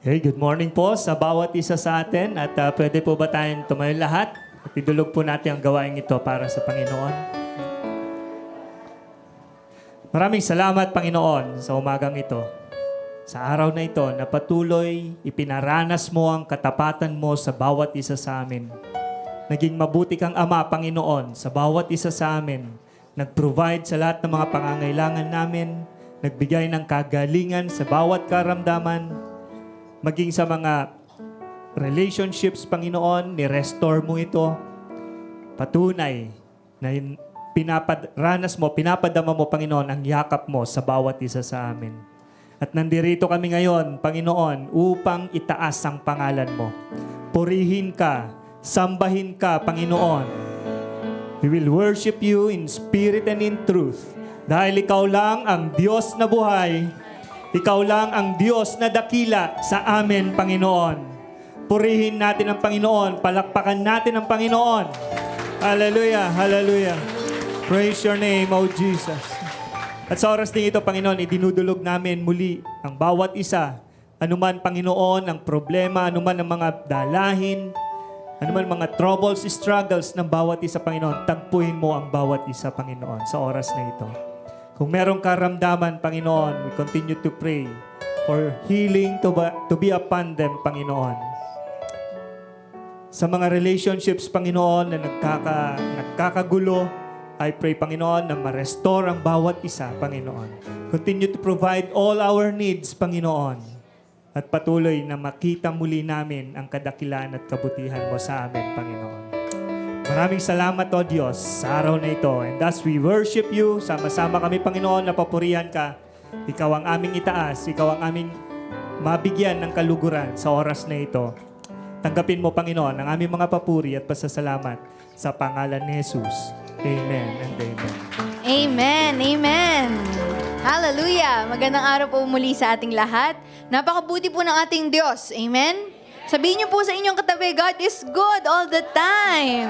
Hey, good morning po sa bawat isa sa atin at pwede po ba tayong tumayo lahat at idulog po natin ang gawain ito para sa Panginoon. Maraming salamat, Panginoon, sa umagang ito. Sa araw na ito na patuloy ipinaranas mo ang katapatan mo sa bawat isa sa amin. Naging mabuti kang Ama, Panginoon, sa bawat isa sa amin. Nag-provide sa lahat ng mga pangangailangan namin. Nagbigay ng kagalingan sa bawat karamdaman. Maging sa mga relationships, Panginoon, ni-restore mo ito. Patunay na pinapadama mo, Panginoon, ang yakap mo sa bawat isa sa amin. At nandirito kami ngayon, Panginoon, upang itaas ang pangalan mo. Purihin ka, sambahin ka, Panginoon. We will worship you in spirit and in truth. Dahil ikaw lang ang Diyos na buhay. Ikaw lang ang Diyos na dakila sa amin, Panginoon. Purihin natin ang Panginoon. Palakpakan natin ang Panginoon. Hallelujah, hallelujah. Praise your name, O Jesus. At sa oras din ito, Panginoon, idinudulog namin muli ang bawat isa. Anuman, Panginoon, ang problema, anuman ang mga dalahin, anuman mga troubles, struggles ng bawat isa, Panginoon, tagpuin mo ang bawat isa, Panginoon, sa oras na ito. Kung merong karamdaman, Panginoon, we continue to pray for healing to be upon them, Panginoon. Sa mga relationships, Panginoon, na nagkakagulo, I pray, Panginoon, na ma-restore ang bawat isa, Panginoon. Continue to provide all our needs, Panginoon. At patuloy na makita muli namin ang kadakilaan at kabutihan mo sa amin, Panginoon. Maraming salamat, O Diyos, sa araw na ito. And as we worship you, sama-sama kami, Panginoon, na papurihan ka. Ikaw ang aming itaas. Ikaw ang aming mabigyan ng kaluguran sa oras na ito. Tanggapin mo, Panginoon, ang aming mga papuri at pasasalamat sa pangalan ni Jesus. Amen and amen. Amen, amen. Hallelujah. Magandang araw po muli sa ating lahat. Napakabuti po ng ating Diyos. Amen. Sabihin niyo po sa inyong katabi, God is good all the time.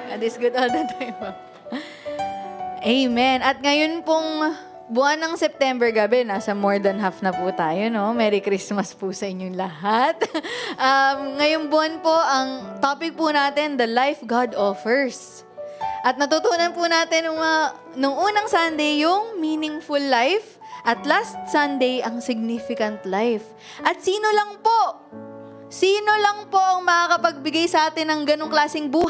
God is good all the time. Amen. At ngayon pong buwan ng September gabi, nasa more than half na po tayo, no? Merry Christmas po sa inyong lahat. Ngayong buwan po, ang topic po natin, the life God offers. At natutunan po natin nung unang Sunday yung meaningful life. At last Sunday, ang significant life. At sino lang po ang makakapagbigay sa atin ng ganong klaseng buhay?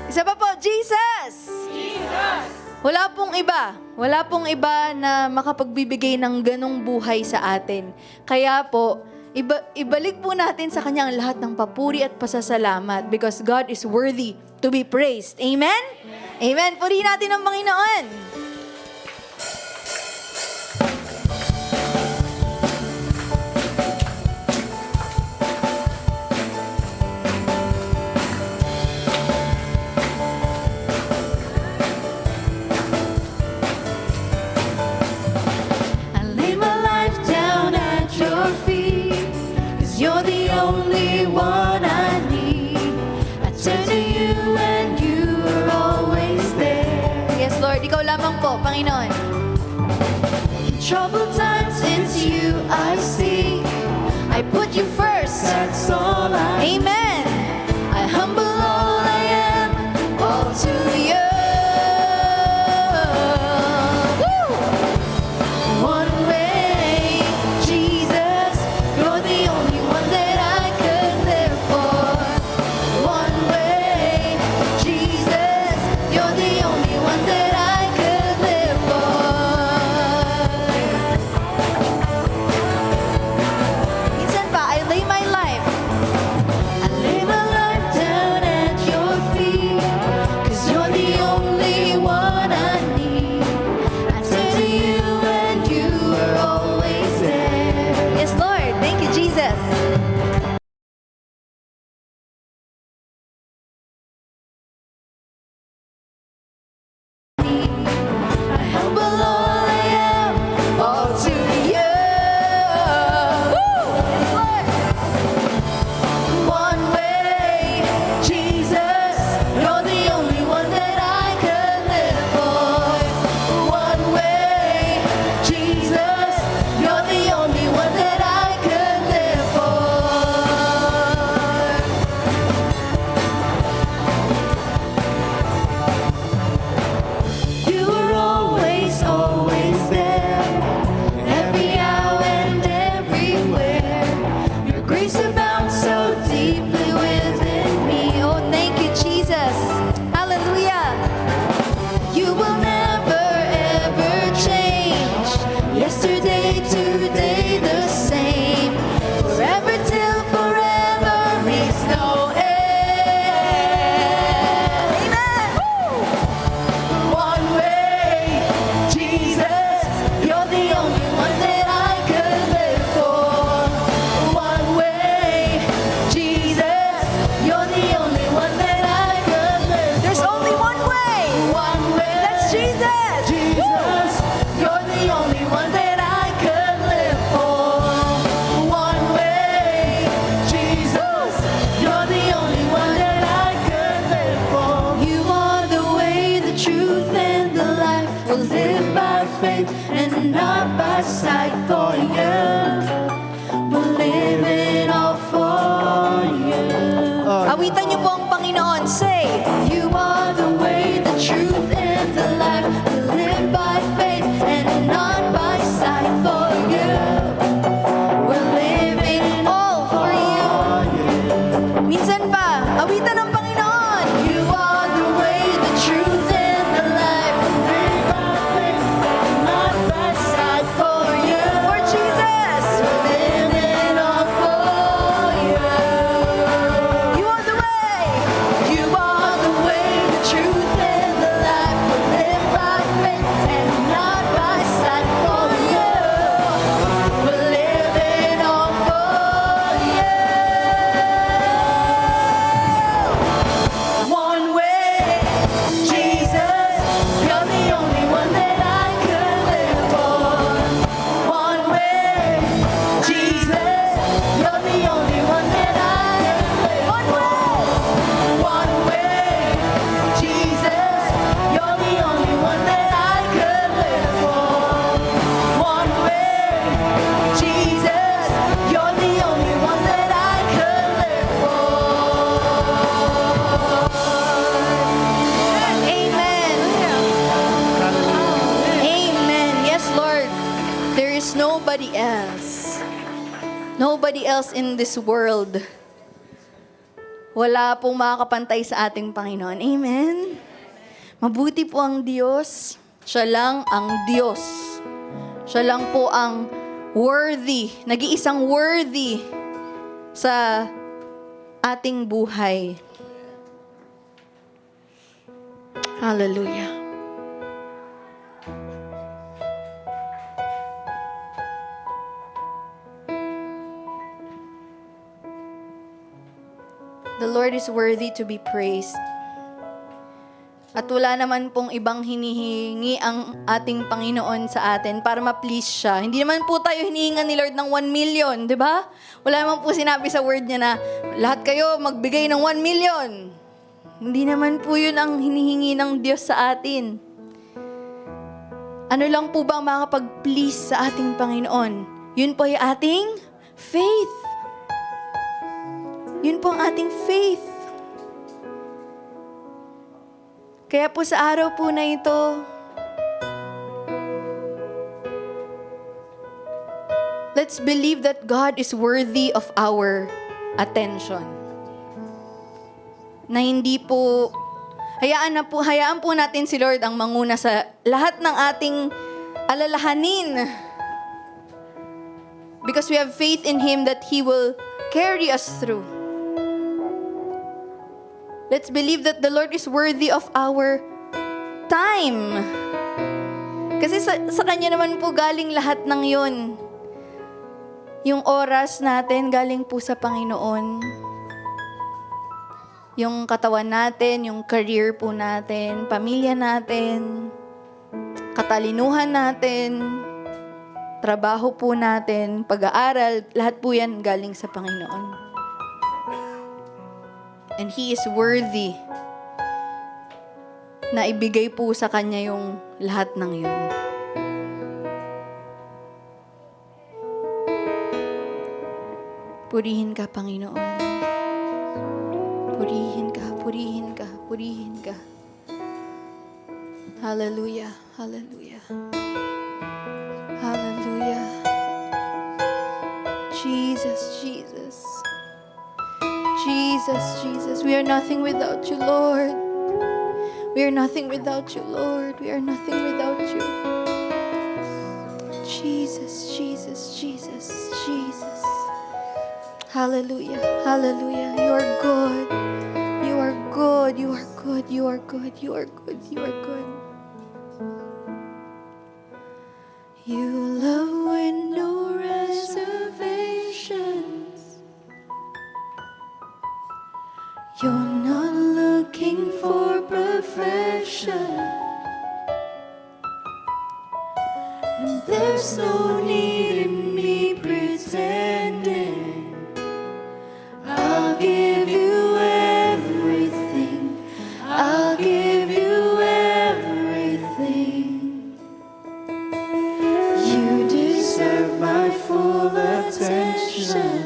Isa pa po, Jesus! Jesus! Wala pong iba na makapagbibigay ng ganong buhay sa atin. Kaya po, ibalik po natin sa Kanya ang lahat ng papuri at pasasalamat because God is worthy to be praised. Amen? Amen. Purihin natin ang Panginoon. I lay my life down at your feet, 'cause you're the only one I need. I turn to you and you are always there. Yes, Lord. Ikaw lamang po, Panginoon. In troubled times, it's you I seek. I put you first, that's all I need. Amen. I humble all I am, all to you. Woo! One way, Jesus, you're the only one that I could live for. One way, Jesus, you're the only one that I could live for. Minsan pa, I lay my life. I lay One way. That's Jesus. Jesus, you're the only one that I could live for. One way. Jesus, you're the only one that I could live for. You are the way, the truth, and the life. We'll live by faith and not by sight. For you, we'll live it all for you. Awitan niyo po ang Panginoon. Say, You are the way, the truth, and the life. We live by faith and not by sight. For you, we're living all for you. Minsan pa, awitan ng Panginoon. You are the way, the truth, and the life. We live by faith and not by sight. For you, For Jesus. we're living all for you. You are the way. You are the way, the truth, and the life. We live by faith and not by sight. For you, we're living all for you. One way, Jesus, you're the only one that I could live for. One way, Jesus, you're the only one that I could live for. One way, Jesus, you're the only one that I could live for. One way, Jesus, you're the only one that I could live for. Amen. Amen. Yes, Lord. There is nobody else. Nobody else in this world. Wala pong makakapantay sa ating Panginoon. Amen. Mabuti po ang Diyos. Siya lang ang Diyos. Siya lang po ang worthy, nag-iisang worthy sa ating buhay. Hallelujah. The Lord is worthy to be praised. At wala naman pong ibang hinihingi ang ating Panginoon sa atin para ma-please siya. Hindi naman po tayo hinihingan ni Lord ng 1 million, di ba? Wala naman po sinabi sa word niya na lahat kayo magbigay ng 1 million. Hindi naman po yun ang hinihingi ng Diyos sa atin. Ano lang po ba ang makakapag-please sa ating Panginoon? Yun po ay ating faith. Yun po ang ating faith. Kaya po sa araw po na ito, let's believe that God is worthy of our attention. Na hindi po, hayaan po natin si Lord ang manguna sa lahat ng ating alalahanin. Because we have faith in Him that He will carry us through. Let's believe that the Lord is worthy of our time. Kasi sa Kanya naman po galing lahat ng yun. Yung oras natin galing po sa Panginoon. Yung katawan natin, yung career po natin, pamilya natin, katalinuhan natin, trabaho po natin, pag-aaral, lahat po yan galing sa Panginoon. And He is worthy na ibigay po sa Kanya yung lahat ng yun. Purihin ka, Panginoon. Purihin ka, purihin ka, purihin ka. Hallelujah, hallelujah. Hallelujah. Jesus, Jesus. Jesus, Jesus. We are nothing without you, Lord. We are nothing without you, Lord. We are nothing without you. Jesus, Jesus, Jesus, Jesus. Hallelujah, hallelujah. You are good. You are good. You are good. You are good. You are good. You are good. You love with no reservations. You're not looking for perfection, and there's no need in me pretending. I'll give you everything. I'll give you everything. You deserve my full attention,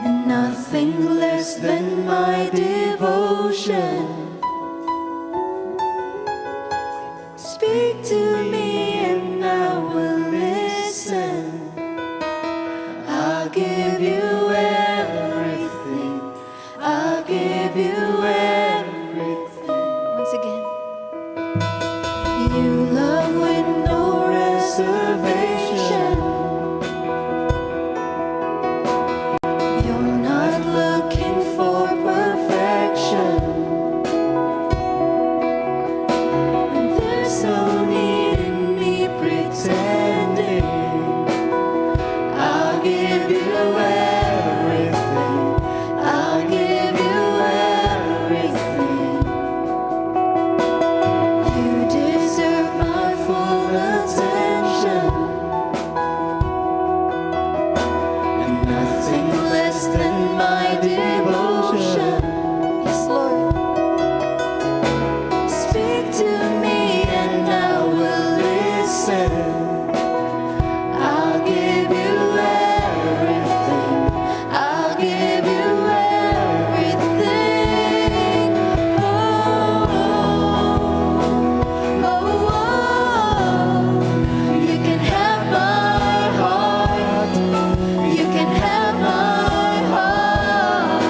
and nothing less than my devotion. Speak to me and I will listen. I'll give you everything. I'll give you everything. Once again. You love with no reservation. You're not looking for perfection, and there's no need in me pretending. I'll give you everything. I'll give you everything. You deserve my full attention, and nothing less than my devotion. Yes, Lord. Speak to me and I will listen. I'll give you everything. I'll give you everything. Oh, oh, oh. You can have my heart. You can have my heart.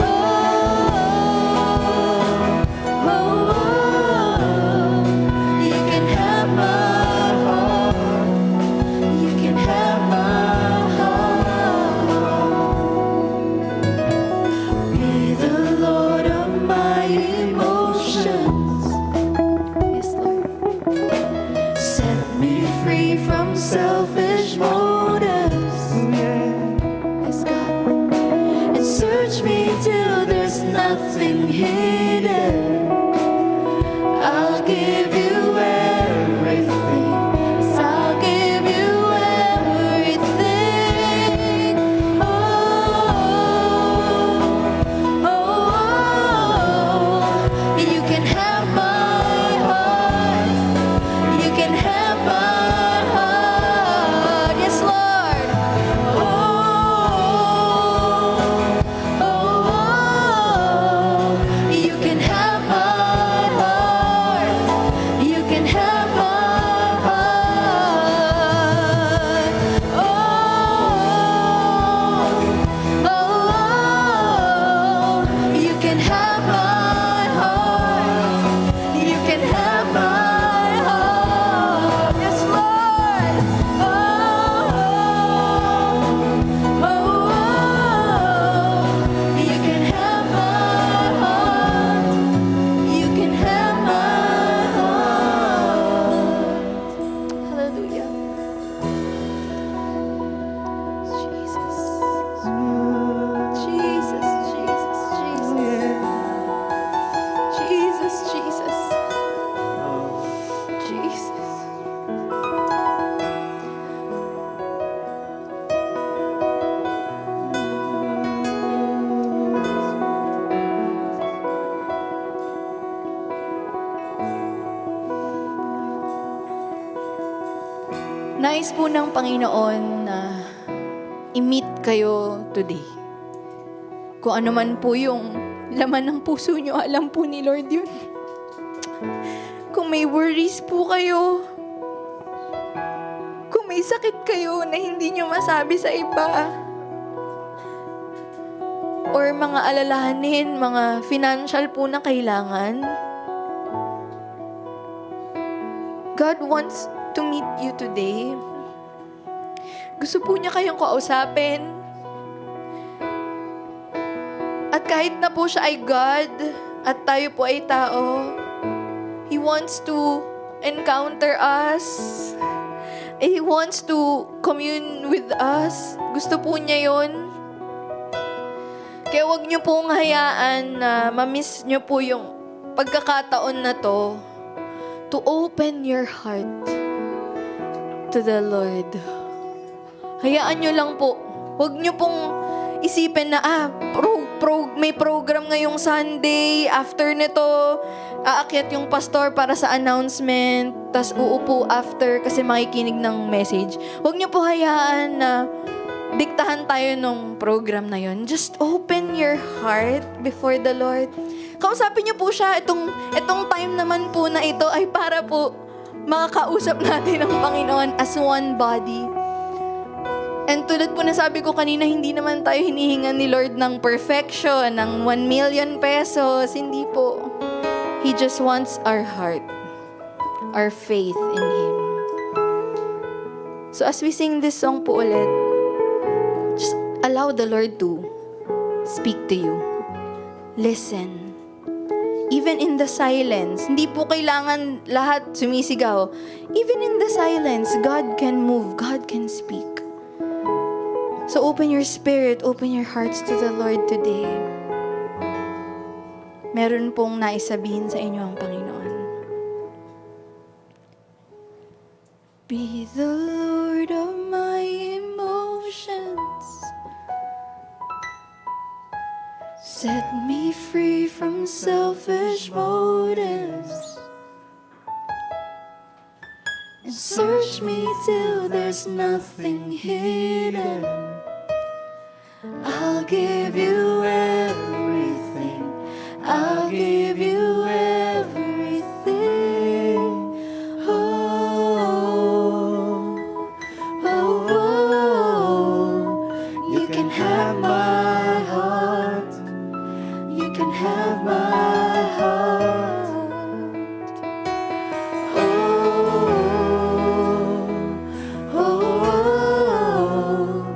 Oh, oh, oh. You can have my heart. You can have my heart. Be the Lord of my emotions. Yes, Lord. Set me free from selfish motives. Yes, God. And search me till there's nothing hidden. I'll give you everything. Yes, I'll give you everything. Oh, oh, oh. You can have my heart. You can have my heart. Yes, Lord. Oh, oh, oh. You can have my heart. You can have my heart. Oh, oh, oh. You can have my heart. You can have my heart. Yes, Lord. Oh, oh, oh. You can have my heart. You can have my heart. Hallelujah. Jesus. Jesus, Jesus, Jesus. Jesus, Jesus. Jesus. Nais po ng Panginoon na i-meet kayo today. Kung ano man po yung laman ng puso nyo, alam po ni Lord yun. Kung may worries po kayo, kung may sakit kayo na hindi nyo masabi sa iba, or mga alalahanin, mga financial po na kailangan, God wants to meet you today. Gusto po niya kayong kausapin. At kahit na po siya ay God at tayo po ay tao, He wants to encounter us. He wants to commune with us. Gusto po niya yon. Kaya huwag niyo pong hayaan na ma-miss niyo po yung pagkakataon na to open your heart to the Lord. Hayaan niyo lang po. Huwag niyo pong isipin na, may program ngayong Sunday, after nito, aakyat yung pastor para sa announcement, tas uupo after kasi makikinig ng message. Huwag niyo po hayaan na diktahan tayo nung program na yon. Just open your heart before the Lord. Kausapin niyo po siya. Itong time naman po na ito ay para po makakausap natin ang Panginoon as one body. And tulad po na sabi ko kanina, hindi naman tayo hinihingan ni Lord ng perfection, ng 1 million pesos. Hindi po. He just wants our heart, our faith in Him. So as we sing this song po ulit, just allow the Lord to speak to you. Listen. Even in the silence, hindi po kailangan lahat sumisigaw. Even in the silence, God can move, God can speak. So open your spirit, open your hearts to the Lord today. Meron pong naisabihin sa inyo ang Panginoon. Be the Lord of my emotions. Set me free from selfish motives. And search me till there's nothing hidden. I'll give you everything. I'll give you everything. Oh, oh, oh. You can have my heart. You can have my heart. Oh, oh, oh.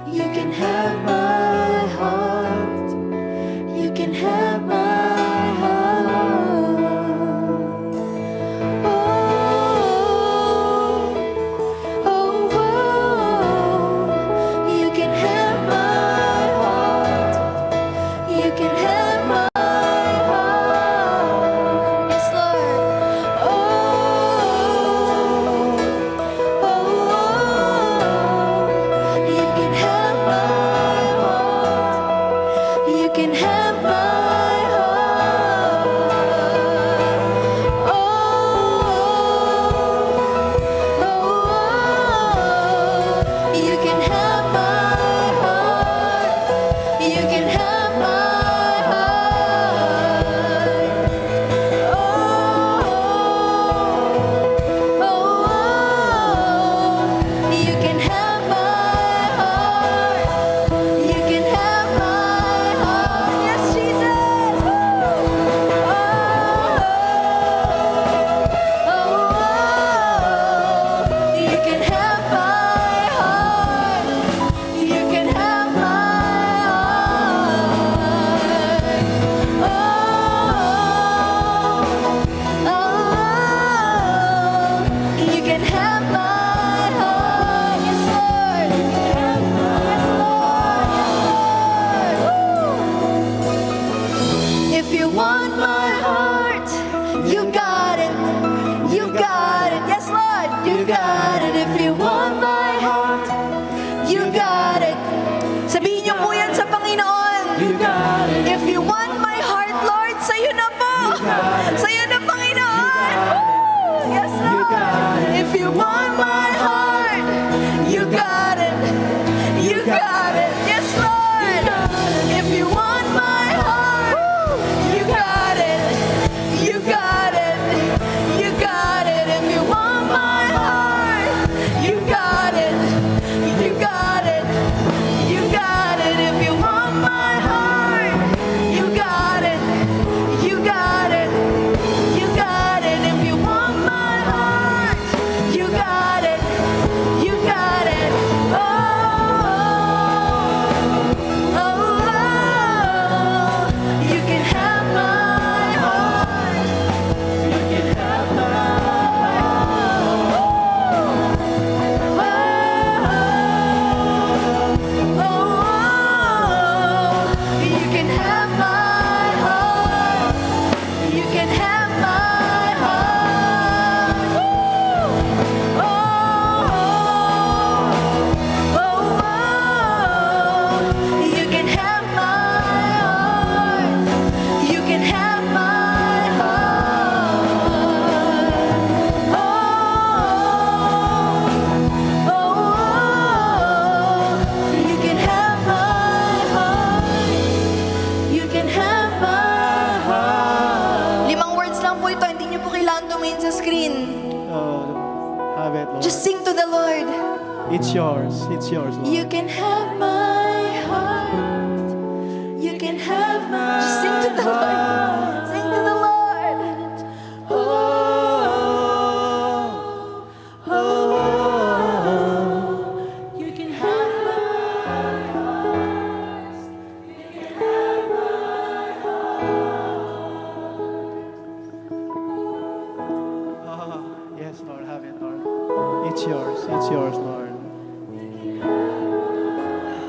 You can have my heart. You can have my heart. Oh, oh, oh. You can have my heart. You can have my heart. Yes, Lord. Oh, oh, oh. You can have my heart. You can have my heart. Oh, oh, oh. You can have my heart. You can have my heart. Oh, oh, you can have my heart. You can have my heart. Yes, Jesus. Oh, you can have my heart. You can have my heart. Oh, you can have my heart. Yes, Lord. Yes, Lord. If you want my heart, you got it. You got it. Yes, Lord. You got it. If you want my heart, you got it. Sabihin niyo po yan sa Panginoon. If you want my heart, Lord, sa'yo na po. Sa'yo na, Panginoon. Woo! Yes, Lord. If you want my heart, you got it. You got it. Yes, Lord. If you want my heart, you got it, Lord. Just sing to the Lord. It's yours. It's yours, Lord. You can have my heart. You can have my. Just sing to the Lord. Sing to the Lord. You can have my heart. You can have my Ah, yes, Lord. Have it, Lord. It's yours. It's yours, Lord.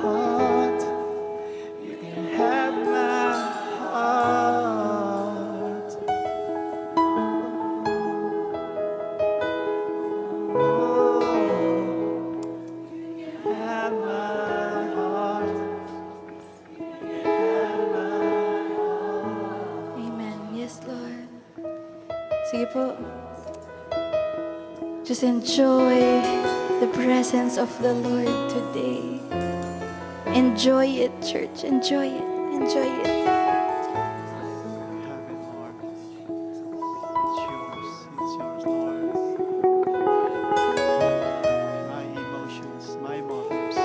Heart. You can have my heart. Have my heart. Amen. Yes, Lord. Sige po. Just enjoy the presence of the Lord today. Enjoy it, church. Enjoy it. Enjoy it. Have it, Lord. It's yours. It's yours, Lord. My emotions, my motives.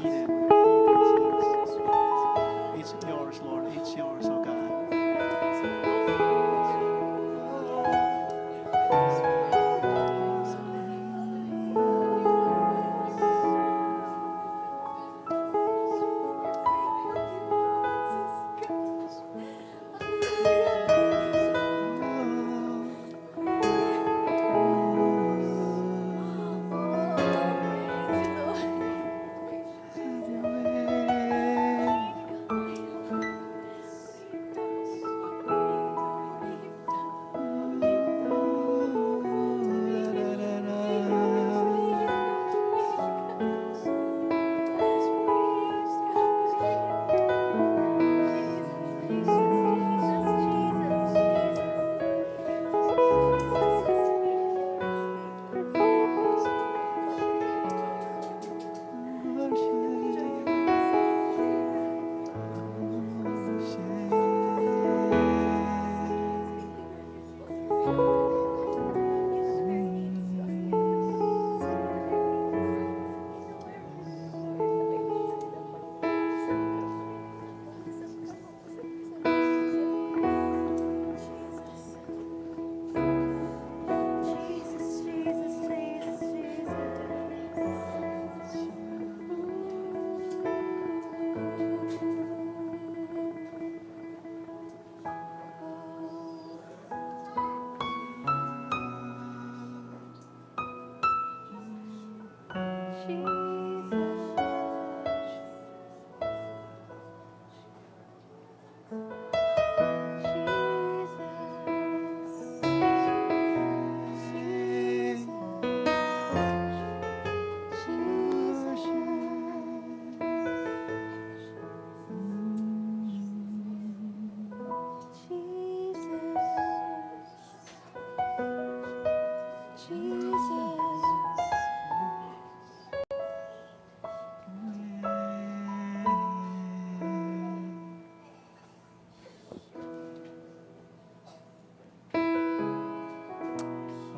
Hidden things. It's yours, Lord. It's yours, oh God.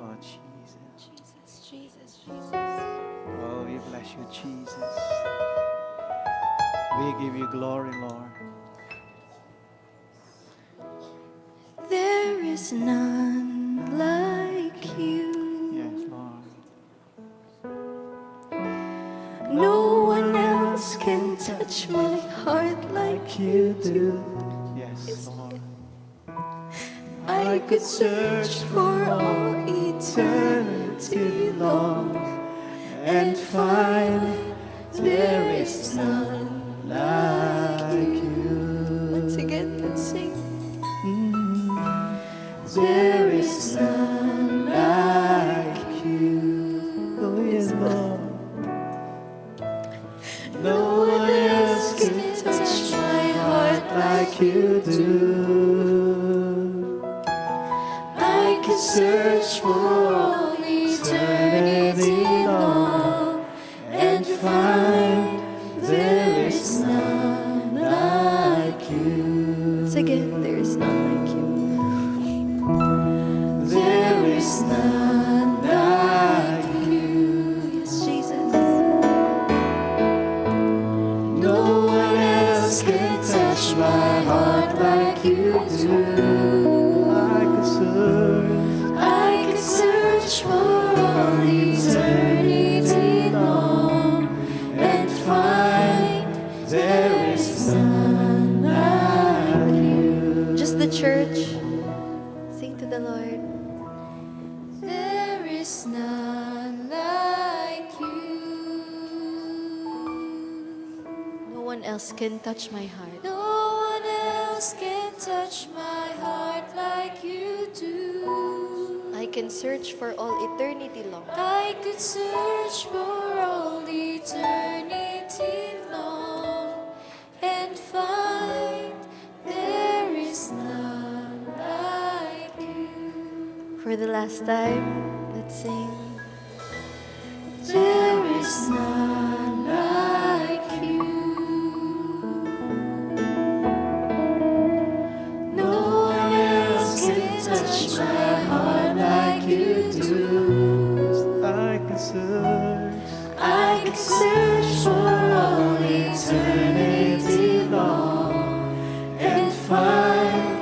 Oh, Jesus. Oh, we bless you, Jesus. We give you glory, Lord. There is none like you. Yes, Lord. No one else can touch my heart like you do. Yes, Lord. I could search for all eternity long and find there is none like you. Once again, let's sing. There is none like you. Oh, yes, Lord. No one else can touch my heart like you do. I can search for all eternity long and find there is none like you. Once again, there is none like you. There is none. my heart like you do. I could search for all eternity long and find there is none like you. Just the church. Sing to the Lord. There is none like you. No one else can touch my heart. No one else can touch my heart like you do. I can search for all eternity long. I could search for all eternity long and find there is none like you. For the last time, let's sing. There is none like you. No one else can touch my heart like you do. I can search. I could search for all eternity long and find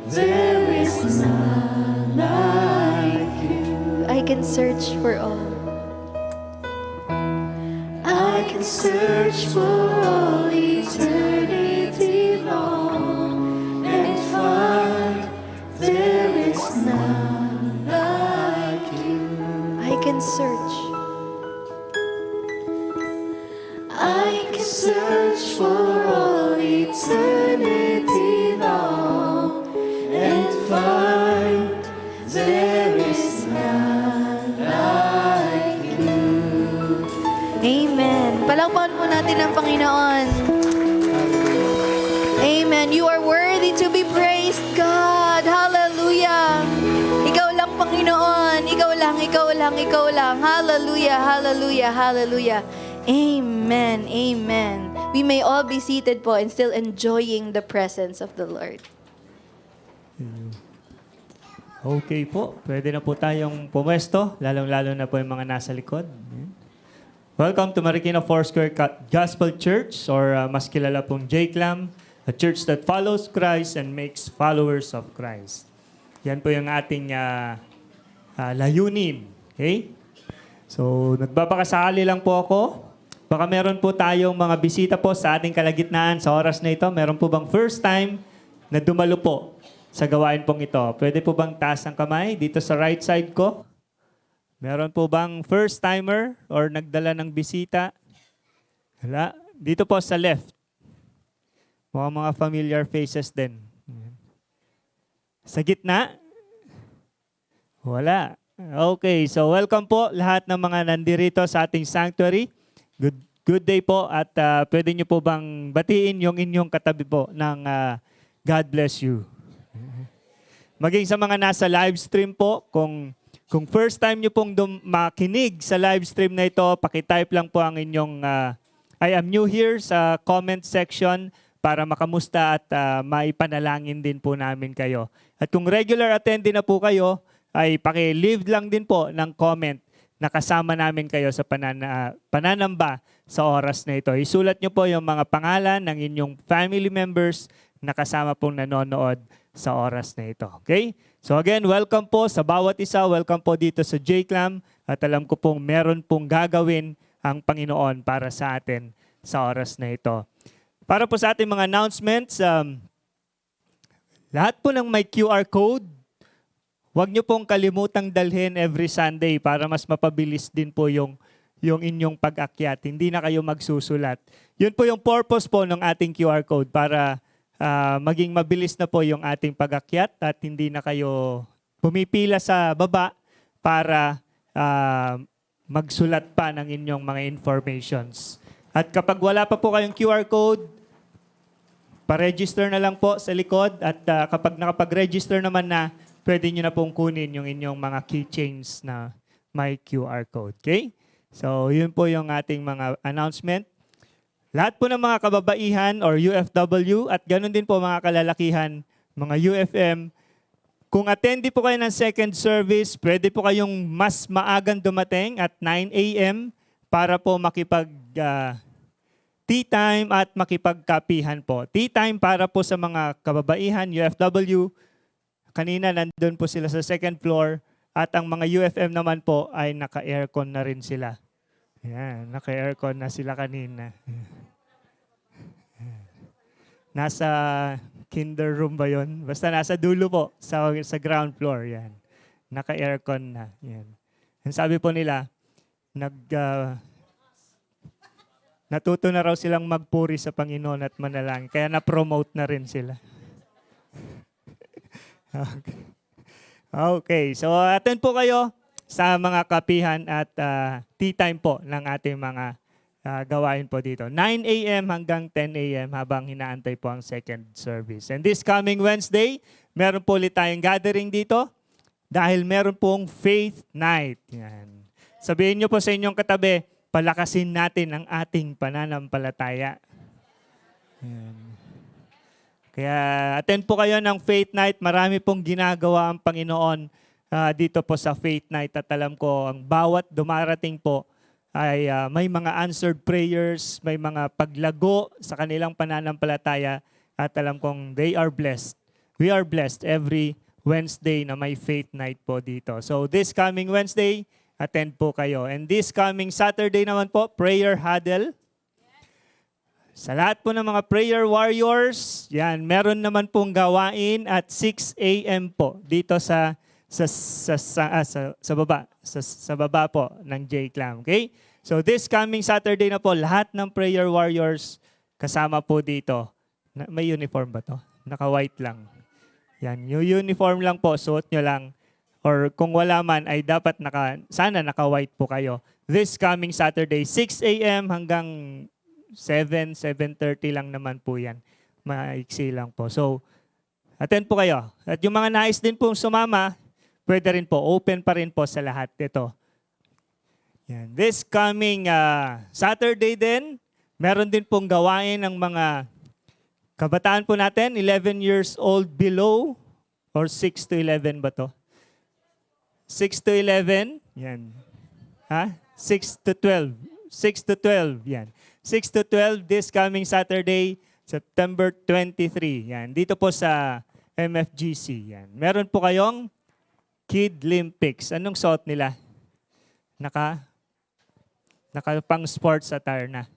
there is none like you. I can search for all. I can search for all eternity long and find there is none like you. I can search. I can search for all eternity long and find there is none like you. Amen. Palakpakan po natin ang Panginoon. Amen. You are worthy to be praised, God. Hallelujah. Ikaw lang, Panginoon. Ikaw lang, ikaw lang, ikaw lang. Hallelujah, hallelujah, hallelujah. Amen, amen. We may all be seated po and still enjoying the presence of the Lord. Okay po, pwede na po tayong pumwesto, lalong-lalo na po yung mga nasa likod. Ayan. Welcome to Marikina Foursquare Gospel Church, or mas kilala pong JCLAM, a church that follows Christ and makes followers of Christ. Yan po yung ating layunin. Okay? So, nagbabakasakali lang po ako. Baka meron po tayong mga bisita po sa ating kalagitnaan sa oras na ito. Meron po bang first time na dumalo po sa gawain pong ito? Pwede po bang taas ang kamay dito sa right side ko? Meron po bang first timer or nagdala ng bisita? Wala. Dito po sa left. Mga familiar faces din. Sa gitna? Wala. Okay, so welcome po lahat ng mga nandirito sa ating sanctuary. Good day po, at pwede nyo po bang batiin yung inyong katabi po ng God bless you. Maging sa mga nasa live stream po, kung first time nyo pong makinig sa live stream na ito, pakitype lang po ang inyong I am new here sa comment section para makamusta at maipanalangin din po namin kayo. At kung regular attendee na po kayo, ay paki-leave lang din po ng comment na kasama namin kayo sa pananamba sa oras na ito. Isulat nyo po yung mga pangalan ng inyong family members na kasama pong nanonood sa oras na ito. Okay? So again, welcome po sa bawat isa. Welcome po dito sa JCLAM. At alam ko pong meron pong gagawin ang Panginoon para sa atin sa oras na ito. Para po sa ating mga announcements, lahat po ng may QR code, huwag nyo pong kalimutang dalhin every Sunday para mas mapabilis din po yung inyong pag-akyat. Hindi na kayo magsusulat. Yun po yung purpose po ng ating QR code para maging mabilis na po yung ating pag-akyat at hindi na kayo pumipila sa baba para magsulat pa ng inyong mga informations. At kapag wala pa po kayong QR code, pa-register na lang po sa likod at kapag nakapag-register naman na, pwede nyo na pong kunin yung inyong mga keychains na may QR code. Okay? So, yun po yung ating mga announcement. Lahat po ng mga kababaihan or UFW at ganun din po mga kalalakihan, mga UFM, kung attendee po kayo ng second service, pwede po kayong mas maagang dumating at 9 a.m. para po tea time at makipagkapihan po. Tea time para po sa mga kababaihan, UFW. Kanina nandun po sila sa second floor at ang mga UFM naman po ay naka-aircon na rin sila. Yan, naka-aircon na sila kanina. Nasa kinder room ba yon? Basta nasa dulo po, sa ground floor. Yan. Naka-aircon na. Yan. Ang sabi po nila, natuto na raw silang magpuri sa Panginoon at manalangin. Kaya na-promote na rin sila. Okay. So attend po kayo sa mga kapihan at tea time po ng ating mga gawain po dito. 9 a.m. hanggang 10 a.m. habang hinaantay po ang second service. And this coming Wednesday, meron po ulit tayong gathering dito dahil meron pong faith night. Yan. Sabihin niyo po sa inyong katabi, palakasin natin ang ating pananampalataya. Yan. Kaya attend po kayo ng faith night. Marami pong ginagawa ang Panginoon dito po sa faith night. At alam ko, ang bawat dumarating po ay may mga answered prayers, may mga paglago sa kanilang pananampalataya. At alam kong they are blessed. We are blessed every Wednesday na may faith night po dito. So this coming Wednesday, attend po kayo. And this coming Saturday naman po, prayer huddle. Sa lahat po ng mga prayer warriors, yan, meron naman pong gawain at 6 a.m. po dito sa baba po ng J-Clam. Okay? So this coming Saturday na po, lahat ng prayer warriors kasama po dito. May uniform ba to? Naka-white lang. Yan, yung uniform lang po, suot nyo lang. Or kung wala man, ay dapat sana naka-white po kayo. This coming Saturday, 6 a.m. hanggang 7:30 lang naman po yan. Maiksi lang po. So, attend po kayo. At yung mga nais din pong sumama, pwede rin po. Open pa rin po sa lahat ito. Yan. This coming Saturday din, meron din pong gawain ng mga kabataan po natin, 11 years old below, or 6 to 11 ba to? 6 to 11, yan. 6 to 12. 6 to 12, yan. 6 to 12 this coming Saturday, September 23. Yan. Dito po sa MFGC. Yan. Meron po kayong Kid Olympics. Anong suot nila? Naka pang sports attire na.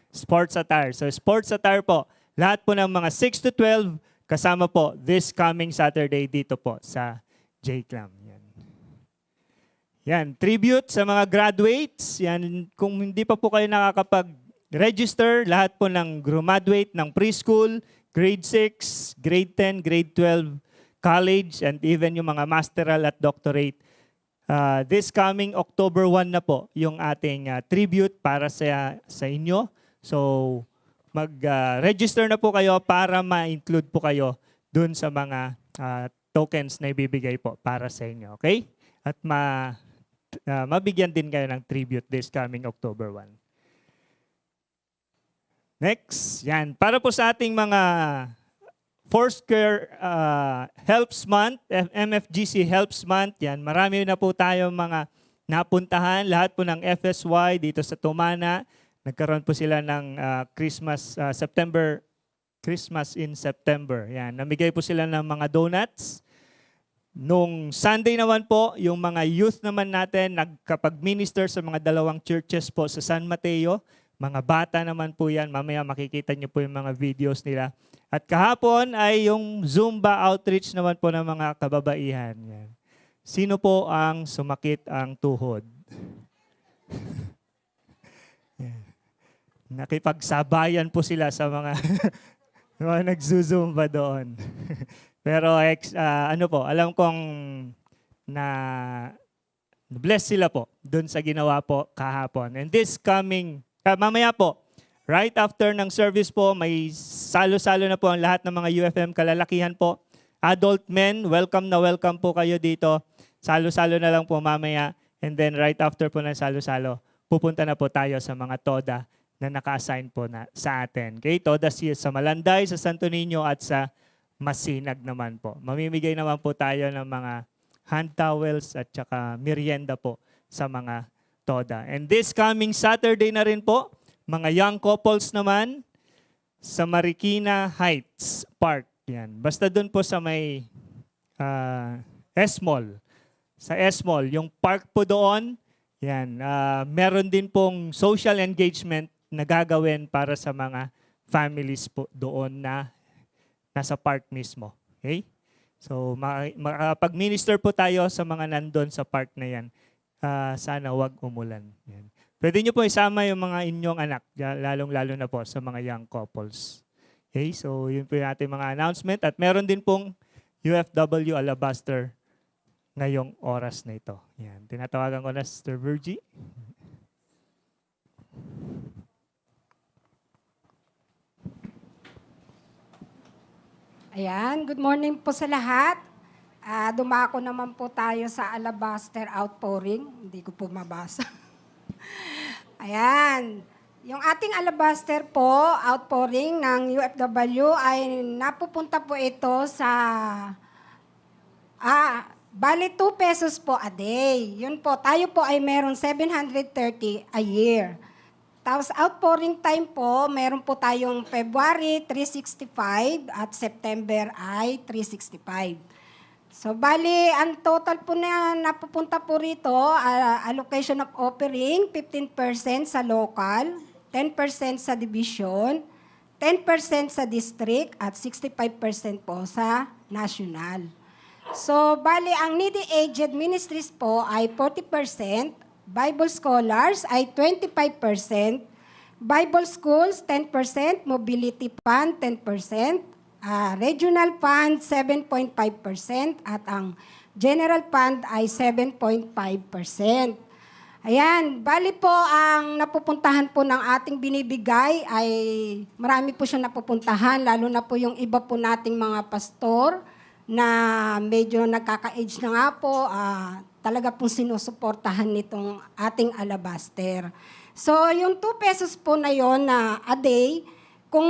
Sports attire. So sports attire po. Lahat po ng mga 6 to 12 kasama po this coming Saturday dito po sa J-Clam. Yan. Yan. Tribute sa mga graduates. Yan. Kung hindi pa po kayo nakakapag-register, lahat po ng graduate ng preschool, grade 6, grade 10, grade 12, college, and even yung mga masteral at doctorate. This coming October 1 na po yung ating tribute para sa inyo. So, mag-register na po kayo para ma-include po kayo dun sa mga tokens na ibibigay po para sa inyo. Okay? At mabigyan din kayo ng tribute this coming October 1. Next, yan. Para po sa ating mga Foursquare Helps Month, MFGC Helps Month, yan. Marami na po tayo mga napuntahan. Lahat po ng FSY dito sa Tumana. Nagkaroon po sila ng Christmas in September. Yan. Namigay po sila ng mga donuts. Nung Sunday naman po, yung mga youth naman natin nagkapag-minister sa mga dalawang churches po sa San Mateo. Mga bata naman po yan. Mamaya makikita niyo po yung mga videos nila. At kahapon ay yung Zumba outreach naman po ng mga kababaihan. Yan. Sino po ang sumakit ang tuhod? Yan. Nakipagsabayan po sila sa mga, mga nagzuzumba doon. Pero alam kong bless sila po doon sa ginawa po kahapon. And this coming mamaya po, right after ng service po, may salo-salo na po ang lahat ng mga UFM kalalakihan po. Adult men, welcome po kayo dito. Salo-salo na lang po mamaya. And then right after po ng salo-salo, pupunta na po tayo sa mga TODA na naka-assign po sa atin. Okay? TODA sa Malanday, sa Santo Niño at sa Masinag naman po. Mamimigay naman po tayo ng mga hand towels at saka merienda po sa mga TODA. And this coming Saturday na rin po, Mga young couples naman, sa Marikina Heights Park. Yan. Basta doon po sa may S-Mall. Sa S-Mall, yung park po doon, yan, meron din pong social engagement na gagawin para sa mga families po doon na nasa park mismo. Okay? So, makapag-minister po tayo sa mga nandun sa park na yan. Sana wag umulan. Yan. Pwede nyo po isama yung mga inyong anak, lalong-lalo na po sa mga young couples. Okay? So, yun po yung ating mga announcement. At meron din pong UFW Alabaster ngayong oras na ito. Yan. Tinatawagan ko na Sister Virgie. Ayan, good morning po sa lahat. Dumako naman po tayo sa Alabaster Outpouring. Hindi ko po mabasa. Ayan, yung ating Alabaster po, Outpouring ng UFW ay napupunta po ito sa bali 2 pesos po a day. Yun po, tayo po ay meron 730 a year. Tapos outpouring time po, meron po tayong February 365 at September ay 365. So bali, ang total po na napupunta po rito, allocation of offering, 15% sa local, 10% sa division, 10% sa district, at 65% po sa national. So bali, ang needy aged ministries po ay 40%, Bible scholars ay 25%, Bible schools 10%, mobility fund 10%, regional fund 7.5% at ang general fund ay 7.5%. Ayan, bali po ang napupuntahan po ng ating binibigay ay marami po siya napupuntahan, lalo na po yung iba po nating mga pastor na medyo nagkaka-age na nga po, talaga pong sinusuportahan nitong ating Alabaster. So, yung 2 pesos po na yon na a day, kung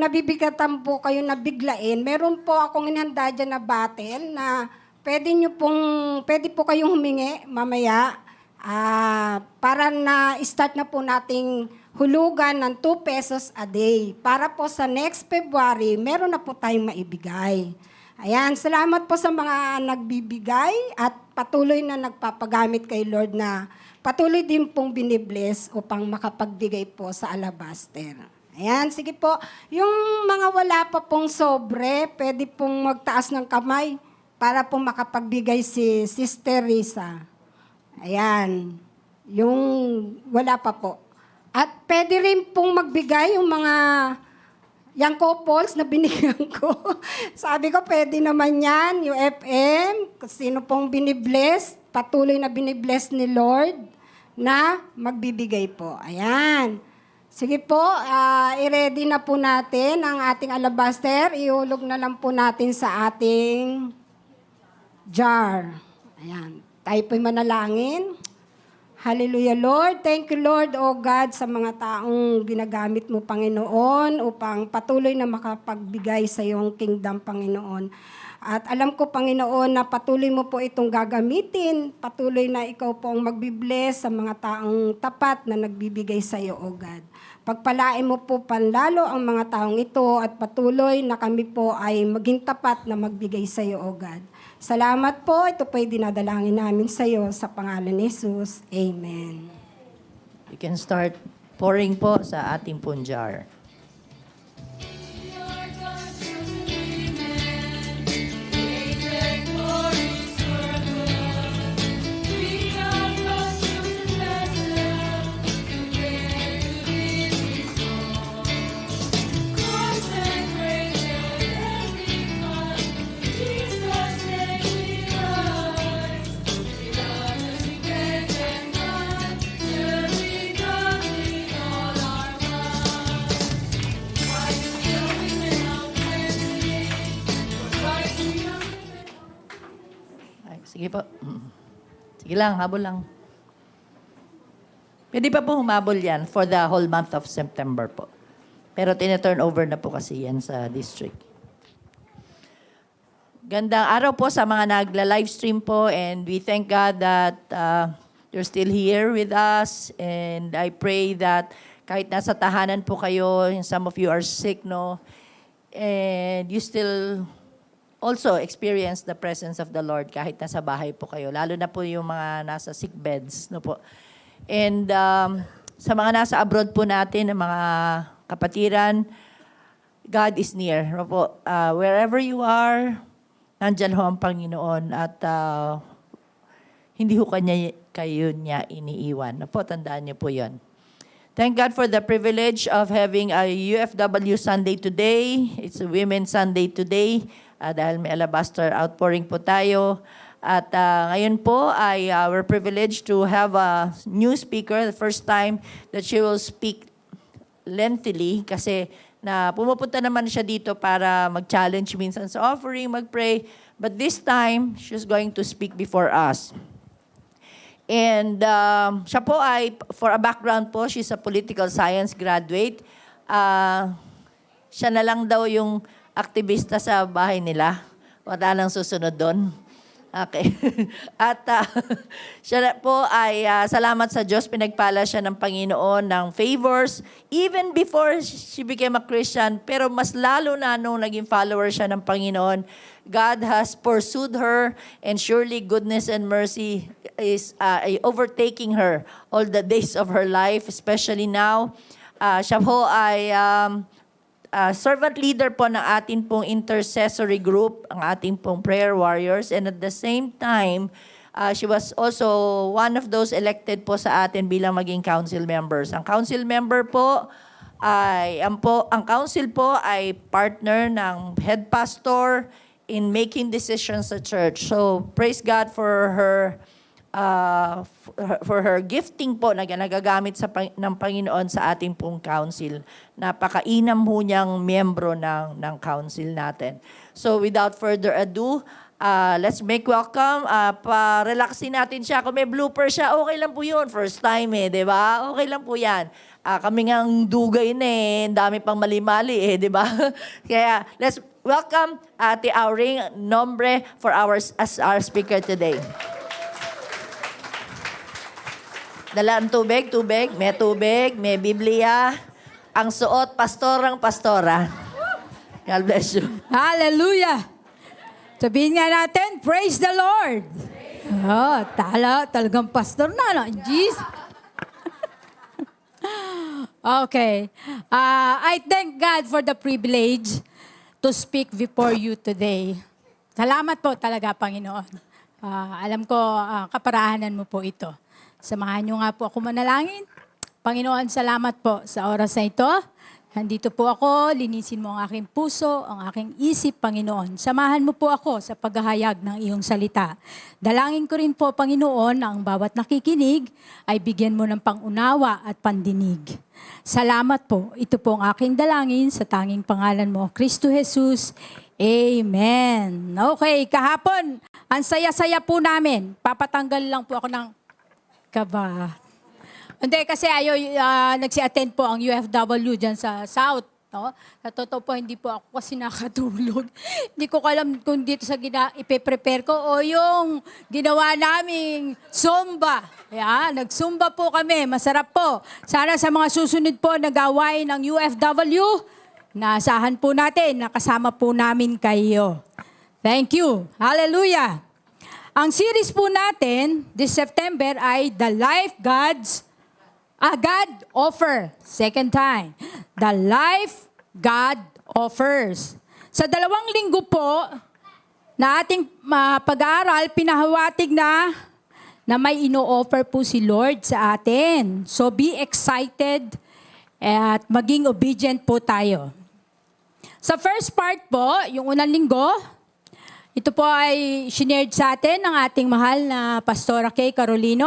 nabibigatan po kayo na biglain, meron po akong inihanda dyan na battle na pwede po kayong humingi mamaya para na-start na po nating hulugan ng 2 pesos a day. Para po sa next February, meron na po tayong maibigay. Ayan, salamat po sa mga nagbibigay at patuloy na nagpapagamit kay Lord na patuloy din pong binibless upang makapagbigay po sa Alabaster. Ayan, sige po. Yung mga wala pa pong sobre, pwede pong magtaas ng kamay para pong makapagbigay si Sister Risa. Ayan, yung wala pa po. At pwede rin pong magbigay yung mga young couples na binigyan ko. Sabi ko, pwede naman yan, UFM, kung sino pong binibless, patuloy na binibless ni Lord na magbibigay po. Ayan. Sige po, i-ready na po natin ang ating alabaster. Ihulog na lang po natin sa ating jar. Ayan. Tayo po'y manalangin. Hallelujah, Lord. Thank you, Lord, O God, sa mga taong ginagamit mo, Panginoon, upang patuloy na makapagbigay sa iyong kingdom, Panginoon. At alam ko, Panginoon, na patuloy mo po itong gagamitin, patuloy na ikaw po ang magbibless sa mga taong tapat na nagbibigay sa iyo, O God. Pagpalain mo po panlalo ang mga taong ito at patuloy na kami po ay maging tapat na magbigay sa iyo, O God. Salamat po. Ito po'y dinadalangin namin sa iyo sa pangalan ni Jesus. Amen. You can start pouring po sa ating pong jar. Sige po. Sige lang, habol lang. Pwede pa po humabol yan for the whole month of September po. Pero tina-turn over na po kasi yan sa district. Gandang araw po sa mga nagla-livestream po and we thank God that you're still here with us and I pray that kahit nasa tahanan po kayo, and some of you are sick, no? And you still also experience the presence of the Lord kahit nasa bahay po kayo. Lalo na po yung mga nasa sick beds, no po. And sa mga nasa abroad po natin, ng mga kapatiran, God is near. No po. Wherever you are, nandyan ho ang Panginoon at hindi ho kayo niya iniiwan. No po, tandaan niyo po yon. Thank God for the privilege of having a UFW Sunday today. It's a Women's Sunday today dahil may alabaster outpouring po tayo. At ngayon po ay we're privileged to have a new speaker, the first time that she will speak lengthily kasi na pumupunta naman siya dito para mag-challenge minsan sa offering, mag-pray. But this time, she's going to speak before us. And siya po ay, for a background po, she's a political science graduate. Siya na lang daw yung aktivista sa bahay nila. Wala nang susunod doon. Okay. At siya po ay salamat sa Diyos, pinagpala siya ng Panginoon ng favors even before she became a Christian. Pero mas lalo na nung naging follower siya ng Panginoon, God has pursued her and surely goodness and mercy is overtaking her all the days of her life, especially now. Siya po ay servant leader po ng ating pong intercessory group, ang ating pong prayer warriors. And at the same time, she was also one of those elected po sa atin bilang maging council members. Ang council member po ay, ang council po ay partner ng head pastor in making decisions sa church. So, praise God for her gifting po na nagagamit ng Panginoon sa ating pong council. Napakainam ho niyang miyembro ng council natin. So, without further ado, let's make welcome. Pa-relaxin natin siya. Kung may blooper siya, okay lang po yun. First time di ba? Okay lang po yan. Kami ngang dugay na ang dami pang mali-mali di ba? Kaya, let's welcome Ate Auring Nombre for as our speaker today. Dalaan tubig, may Biblia. Ang suot, pastora. God bless you. Hallelujah! Sabihin nga natin, praise the Lord! Oh, talagang pastor na, no? Jesus! Okay. I thank God for the privilege to speak before you today. Salamat po talaga, Panginoon. Alam ko, kaparahanan mo po ito. Samahan niyo nga po ako manalangin. Panginoon, salamat po sa oras na ito. Nandito po ako, linisin mo ang aking puso, ang aking isip, Panginoon. Samahan mo po ako sa paghahayag ng iyong salita. Dalangin ko rin po, Panginoon, na ang bawat nakikinig ay bigyan mo ng pangunawa at pandinig. Salamat po. Ito po ang aking dalangin sa tanging pangalan mo, Kristo Jesus. Amen. Okay, kahapon, ang saya-saya po namin. Papatanggal lang po ako ng kaba. Hindi, kasi nagsi-attend po ang UFW dyan sa South. No? Sa totoo po, hindi po ako kasi nakatulog. Hindi ko alam kung dito sa ipe-prepare ko o yung ginawa naming Zumba. Nag-Zumba po kami. Masarap po. Sana sa mga susunod po na gawain ng UFW, naasahan po natin, nakasama po namin kayo. Thank you. Hallelujah. Ang series po natin this September ay The Life God Offer. Second time. The Life God Offers. Sa 2 linggo po na ating pag-aaral, pinahawatig na may ino-offer po si Lord sa atin. So be excited at maging obedient po tayo. Sa first part po, yung unang linggo, ito po ay shared sa atin ng ating mahal na Pastora Kay Carolino.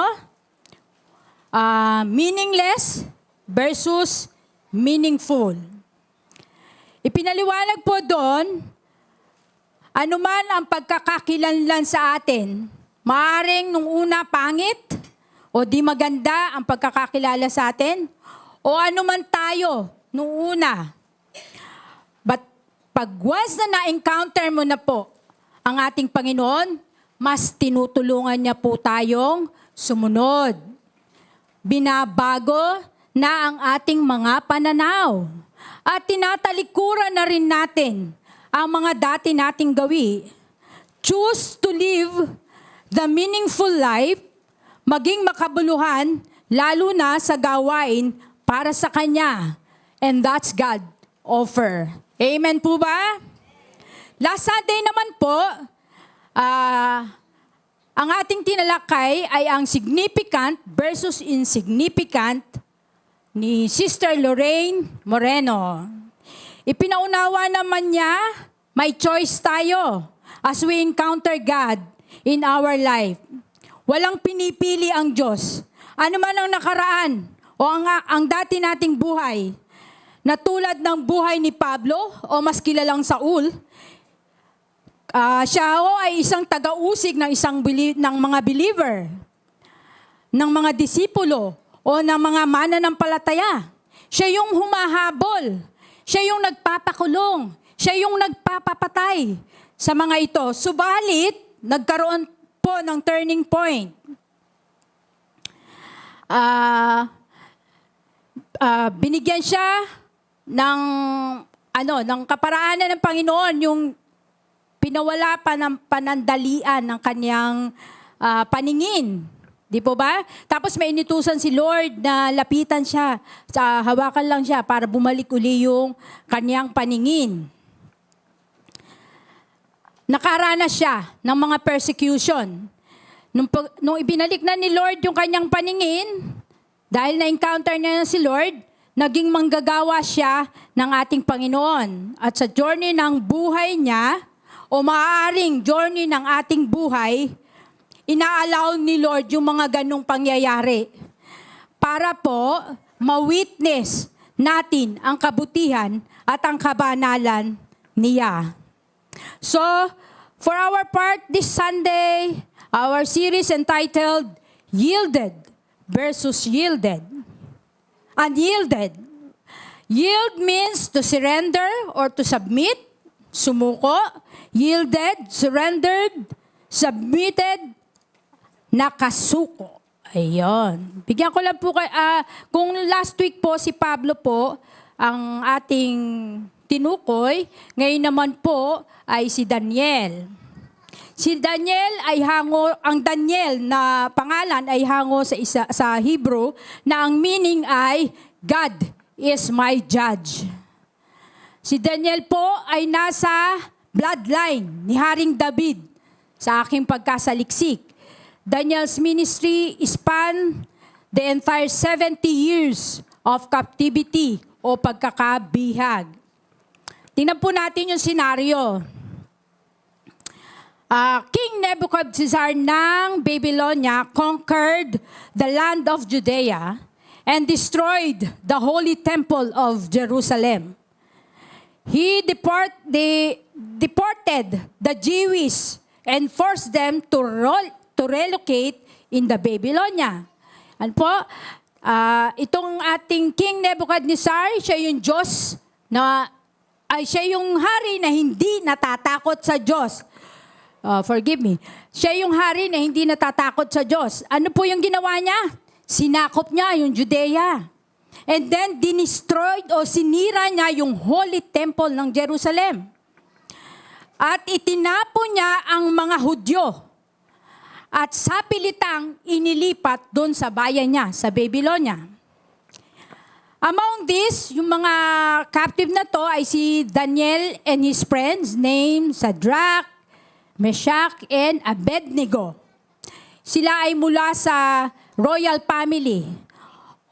Meaningless versus meaningful. Ipinaliwanag po doon, anuman ang pagkakakilanlan sa atin, maaaring nung una pangit o di maganda ang pagkakakilala sa atin, o anuman tayo nung una. But pag once na na-encounter mo na po ang ating Panginoon, mas tinutulungan niya po tayong sumunod. Binabago na ang ating mga pananaw. At tinatalikuran na rin natin ang mga dati nating gawi. Choose to live the meaningful life, maging makabuluhan, lalo na sa gawain para sa Kanya. And that's God offer. Amen po ba? Last Sunday naman po, ang ating tinalakay ay ang significant versus insignificant ni Sister Lorraine Moreno. Ipinaunawa naman niya, may choice tayo as we encounter God in our life. Walang pinipili ang Diyos. Ano man ang nakaraan o ang dati nating buhay, na tulad ng buhay ni Pablo o mas kilalang Saul, siya ay isang taga-usig ng ng mga believer, ng mga disipulo, o ng mga mananampalataya. Siya yung humahabol. Siya yung nagpapakulong. Siya yung nagpapapatay sa mga ito. Subalit, nagkaroon po ng turning point. Binigyan siya ng kaparaanan ng Panginoon, yung pinawala pa ng panandalian ng kanyang paningin. Di po ba? Tapos may inutusan si Lord na lapitan siya, hawakan lang siya para bumalik uli yung kanyang paningin. Nakaranas siya ng mga persecution. Nung ibinalik na ni Lord yung kanyang paningin, dahil na-encounter niya na si Lord, naging manggagawa siya ng ating Panginoon. At sa journey ng buhay niya, o maaaring journey ng ating buhay, ina-allow ni Lord yung mga ganong pangyayari para po ma-witness natin ang kabutihan at ang kabanalan niya. So, for our part this Sunday, our series entitled Yielded versus Yielded. Unyielded. Yield means to surrender or to submit, sumuko. Yielded, surrendered, submitted, nakasuko. Ayun. Bigyan ko lang po kung last week po si Pablo po ang ating tinukoy, ngayon naman po ay si Daniel. Si Daniel ay ang Daniel na pangalan ay hango sa Hebrew na ang meaning ay God is my judge. Si Daniel po ay nasa bloodline ni Haring David sa aking pagkasaliksik. Daniel's ministry span the entire 70 years of captivity o pagkakabihag. Tingnan po natin yung senaryo. King Nebuchadnezzar ng Babylonia conquered the land of Judea and destroyed the holy temple of Jerusalem. He deported the Jews and forced them to relocate in the Babylonia. Ano po? Itong ating King Nebuchadnezzar, siya yung Diyos siya yung hari na hindi natatakot sa Diyos. Forgive me. Siya yung hari na hindi natatakot sa Diyos. Ano po yung ginawa niya? Sinakop niya yung Judea. And then, dinestroyed o sinira niya yung Holy Temple ng Jerusalem. At itinapon niya ang mga Hudyo. At sa pilitang inilipat doon sa bayan niya, sa Babylonia. Among these, yung mga captive na to ay si Daniel and his friends named Shadrach, Meshach, and Abednego. Sila ay mula sa royal family.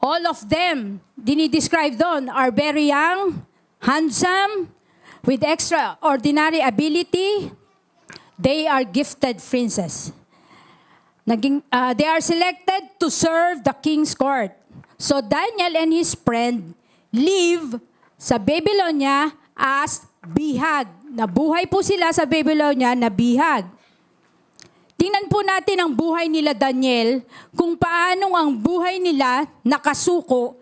All of them, dinidescribe doon, are very young, handsome, with extraordinary ability. They are gifted princes. They are selected to serve the king's court. So Daniel and his friend live sa Babylonia as bihag. Nabuhay po sila sa Babylonia na bihag. Tingnan po natin ang buhay nila Daniel, kung paano ang buhay nila nakasuko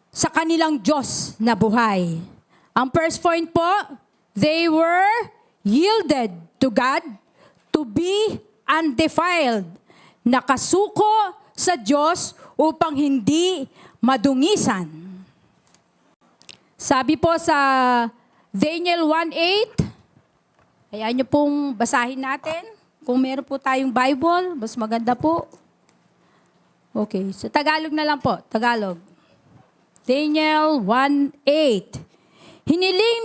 sa kanilang Diyos na buhay. Ang first point po, they were yielded to God to be undefiled. Nakasuko sa Diyos upang hindi madungisan. Sabi po sa Daniel 1:8, ayan niyo pong basahin natin. Kung meron po tayong Bible, mas maganda po. Okay, sa Tagalog na lang po, Tagalog. Daniel 1:8. Hiniling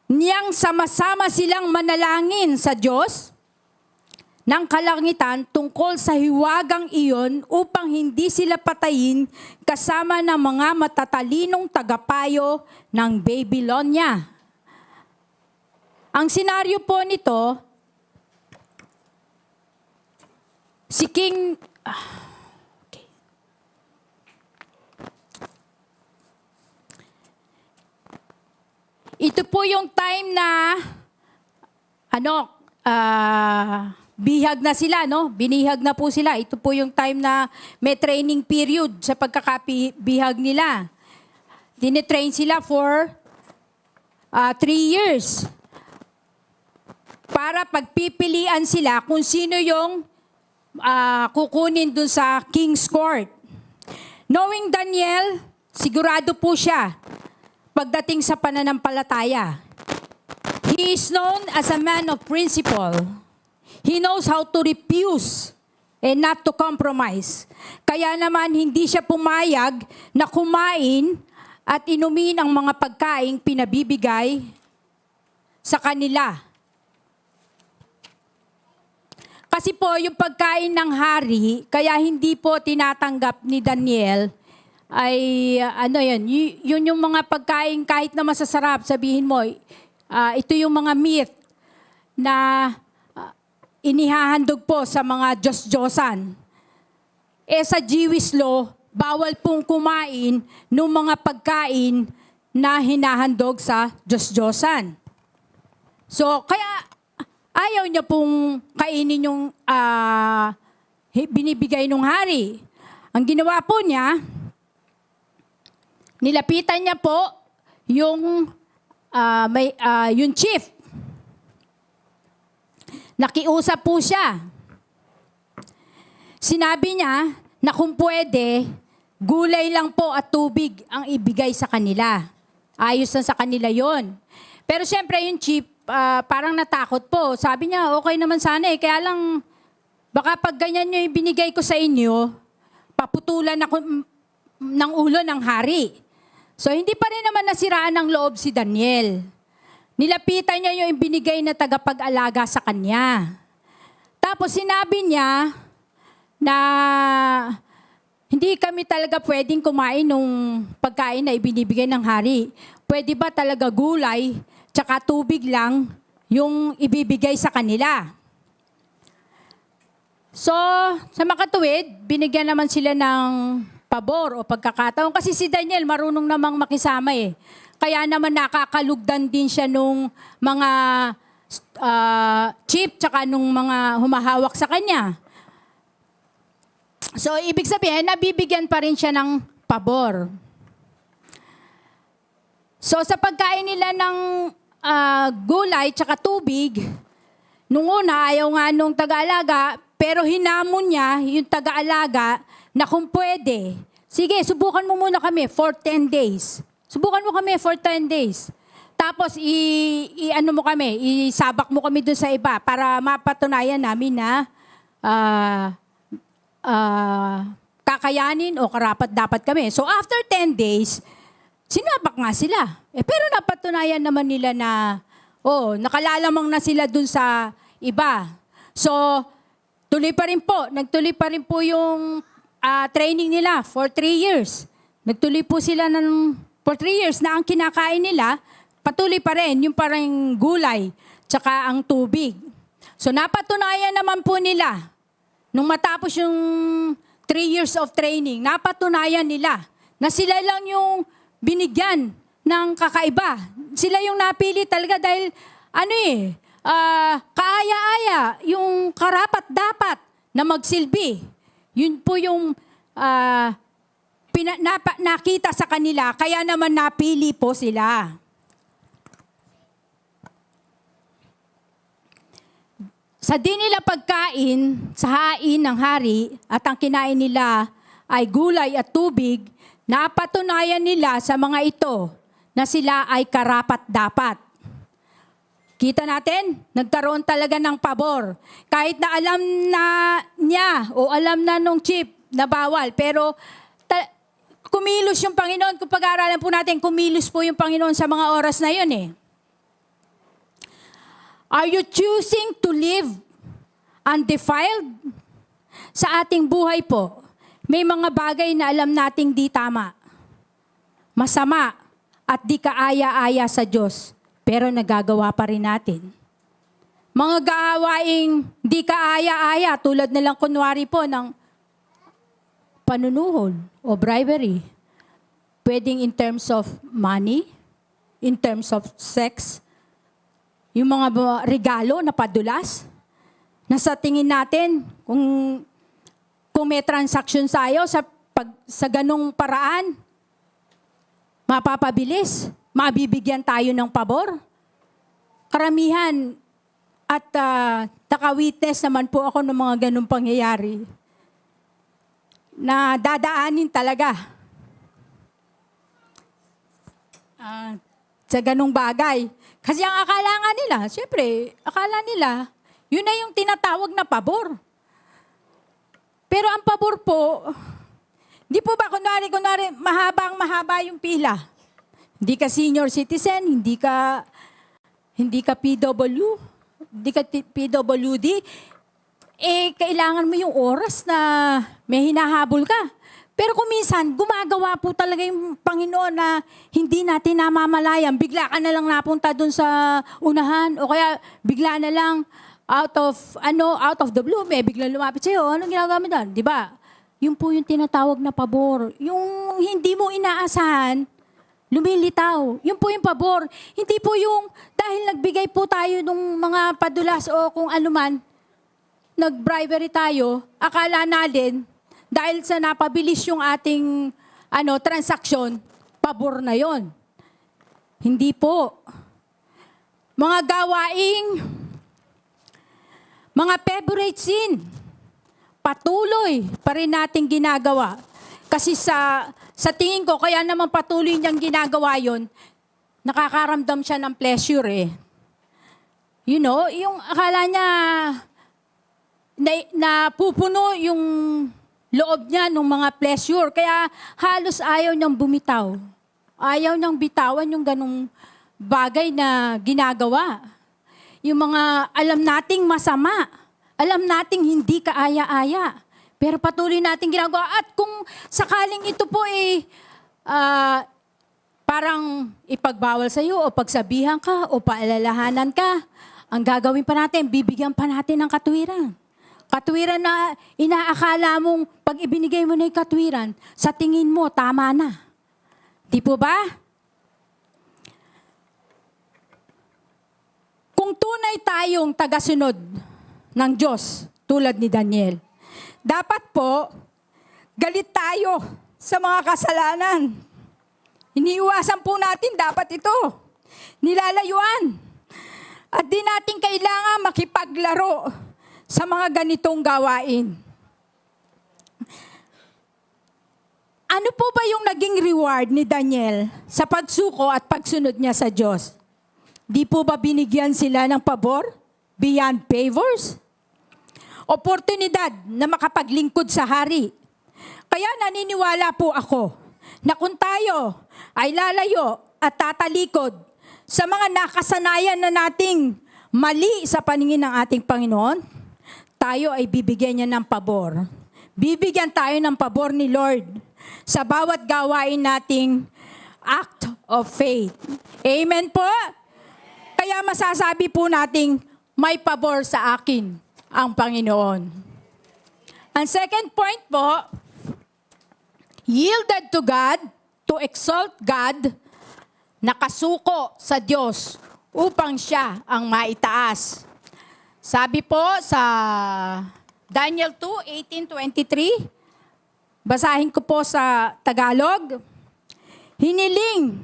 niyang sama-sama silang manalangin sa Diyos ng kalangitan tungkol sa hiwagang iyon upang hindi sila patayin kasama ng mga matatalinong tagapayo ng Babylonia. Ang senaryo po nito, si King... okay. Ito po yung time na bihag na sila, no? Binihag na po sila. Ito po yung time na may training period sa pagkakabihag nila. Dine-train sila for 3 years. Para pagpipilian sila kung sino yung kukunin dun sa King's Court. Knowing Daniel, sigurado po siya pagdating sa pananampalataya. He is known as a man of principle. He knows how to refuse and not to compromise. Kaya naman hindi siya pumayag na kumain at inumin ang mga pagkaing pinabibigay sa kanila. Kasi po yung pagkain ng hari, kaya hindi po tinatanggap ni Daniel ay yun yung mga pagkain kahit na masasarap, sabihin mo, ito yung mga meat na inihahandog po sa mga Diyos-Diyosan. Sa Jewish law, bawal pong kumain ng mga pagkain na hinahandog sa Diyos-Diyosan. So, kaya ayaw niya pong kainin yung binibigay ng hari. Ang ginawa po niya, nilapitan niya po yung chief. Nakiusap po siya. Sinabi niya na kung pwede, gulay lang po at tubig ang ibigay sa kanila. Ayos na sa kanila yon. Pero siyempre yung chief, parang natakot po. Sabi niya, okay naman sana eh. Kaya lang, baka pag ganyan yung ibinigay ko sa inyo, paputulan ako ng ulo ng hari. So, hindi pa rin naman nasiraan ng loob si Daniel. Nilapitan niya yung ibinigay na tagapag-alaga sa kanya. Tapos sinabi niya na hindi kami talaga pwedeng kumain ng pagkain na ibinibigay ng hari. Pwede ba talaga gulay tsaka tubig lang yung ibibigay sa kanila? So, sa makatuwid, binigyan naman sila ng pabor o pagkakataon. Kasi si Daniel marunong namang makisama eh. Kaya naman nakakalugdan din siya nung mga chief tsaka nung mga humahawak sa kanya. So, ibig sabihin, nabibigyan pa rin siya ng pabor. So, sa pagkain nila ng gulay tsaka tubig, nung una, ayaw nga nung taga-alaga, pero hinamon niya yung taga-alaga na kung pwede, sige, subukan mo muna kami for 10 days. Subukan mo kami for 10 days. Tapos, isabak mo kami doon sa iba para mapatunayan namin na kakayanin o karapat-dapat kami. So, after 10 days, sinabak nga sila. Pero napatunayan naman nila na, nakalalamang na sila doon sa iba. So, nagtuloy pa rin po yung training nila for 3 years. Nagtuloy po sila for 3 years na ang kinakain nila, patuloy pa rin yung parang gulay, tsaka ang tubig. So napatunayan naman po nila, nung matapos yung 3 years of training, napatunayan nila na sila lang yung binigyan ng kakaiba. Sila yung napili talaga dahil, kaaya-aya, yung karapat-dapat na magsilbi. Yun po yung nakita sa kanila, kaya naman napili po sila. Sa di nila pagkain sa hain ng hari at ang kinain nila ay gulay at tubig, napatunayan nila sa mga ito na sila ay karapat-dapat. Kita natin, nagkaroon talaga ng pabor. Kahit na alam na niya o alam na nung chief na bawal, pero kumilos yung Panginoon. Kung pag-aaralan po natin, kumilos po yung Panginoon sa mga oras na yun eh. Are you choosing to live undefiled? Sa ating buhay po, may mga bagay na alam nating di tama, masama, at di kaaya-aya sa Diyos, pero nagagawa pa rin natin. Mga gawaing di kaaya-aya, tulad na lang kunwari po ng panunuhol o bribery. Pwedeng in terms of money, in terms of sex, yung mga regalo na padulas, na sa tingin natin, kung may transaction tayo sa ganong paraan, mapapabilis, mabibigyan tayo ng pabor. Karamihan, at naka-witness naman po ako ng mga ganong pangyayari, na dadaanin talaga sa ganong bagay. Kasi ang akala nga nila, syempre, akala nila, yun na yung tinatawag na pabor. Pero ang pabor po, di po ba, kunwari, mahaba yung pila. Hindi ka senior citizen, hindi ka PWD, kailangan mo yung oras na may hinahabol ka. Pero kung minsan, gumagawa po talaga yung Panginoon na hindi natin namamalayan. Bigla ka na lang napunta dun sa unahan o kaya bigla na lang out of the blue, may bigla lumapit sa'yo. Anong ginagawa mo doon? Di ba? Yun po yung tinatawag na pabor. Yung hindi mo inaasahan, lumilitaw. Yun po yung pabor. Hindi po yung dahil nagbigay po tayo ng mga padulas o kung anuman, nag-bribery tayo, akala natin, dahil sa napabilis yung ating transaksyon, pabor na yon. Hindi po. Mga gawaing, mga favorite sin, patuloy pa rin natin ginagawa. Kasi sa tingin ko, kaya naman patuloy niyang ginagawa yon, nakakaramdam siya ng pleasure eh. You know, yung akala niya na pupuno yung loob niya ng mga pleasure. Kaya halos ayaw niyang bumitaw. Ayaw niyang bitawan yung ganung bagay na ginagawa. Yung mga alam nating masama. Alam nating hindi kaaya-aya. Pero patuloy nating ginagawa. At kung sakaling ito po parang ipagbawal sa'yo o pagsabihan ka o paalalahanan ka, ang gagawin pa natin, bibigyan pa natin ng katwiran. Katwiran na inaakala mong pag ibinigay mo na yung katwiran, sa tingin mo, tama na. Di po ba? Kung tunay tayong tagasunod ng Diyos, tulad ni Daniel, dapat po, galit tayo sa mga kasalanan. Iniiwasan po natin dapat ito. Nilalayuan. At di natin kailangan makipaglaro sa mga ganitong gawain. Ano po ba yung naging reward ni Daniel sa pagsuko at pagsunod niya sa Diyos? Di po ba binigyan sila ng pabor? Beyond favors? Oportunidad na makapaglingkod sa hari. Kaya naniniwala po ako na kung tayo ay lalayo at tatalikod sa mga nakasanayan na nating mali sa paningin ng ating Panginoon, tayo ay bibigyan niya ng pabor. Bibigyan tayo ng pabor ni Lord sa bawat gawain nating act of faith. Amen po? Kaya masasabi po nating may pabor sa akin ang Panginoon. Ang second point po, yielded to God, to exalt God, nakasuko sa Diyos upang siya ang maitaas. Sabi po sa Daniel 2:18-23, basahin ko po sa Tagalog, hiniling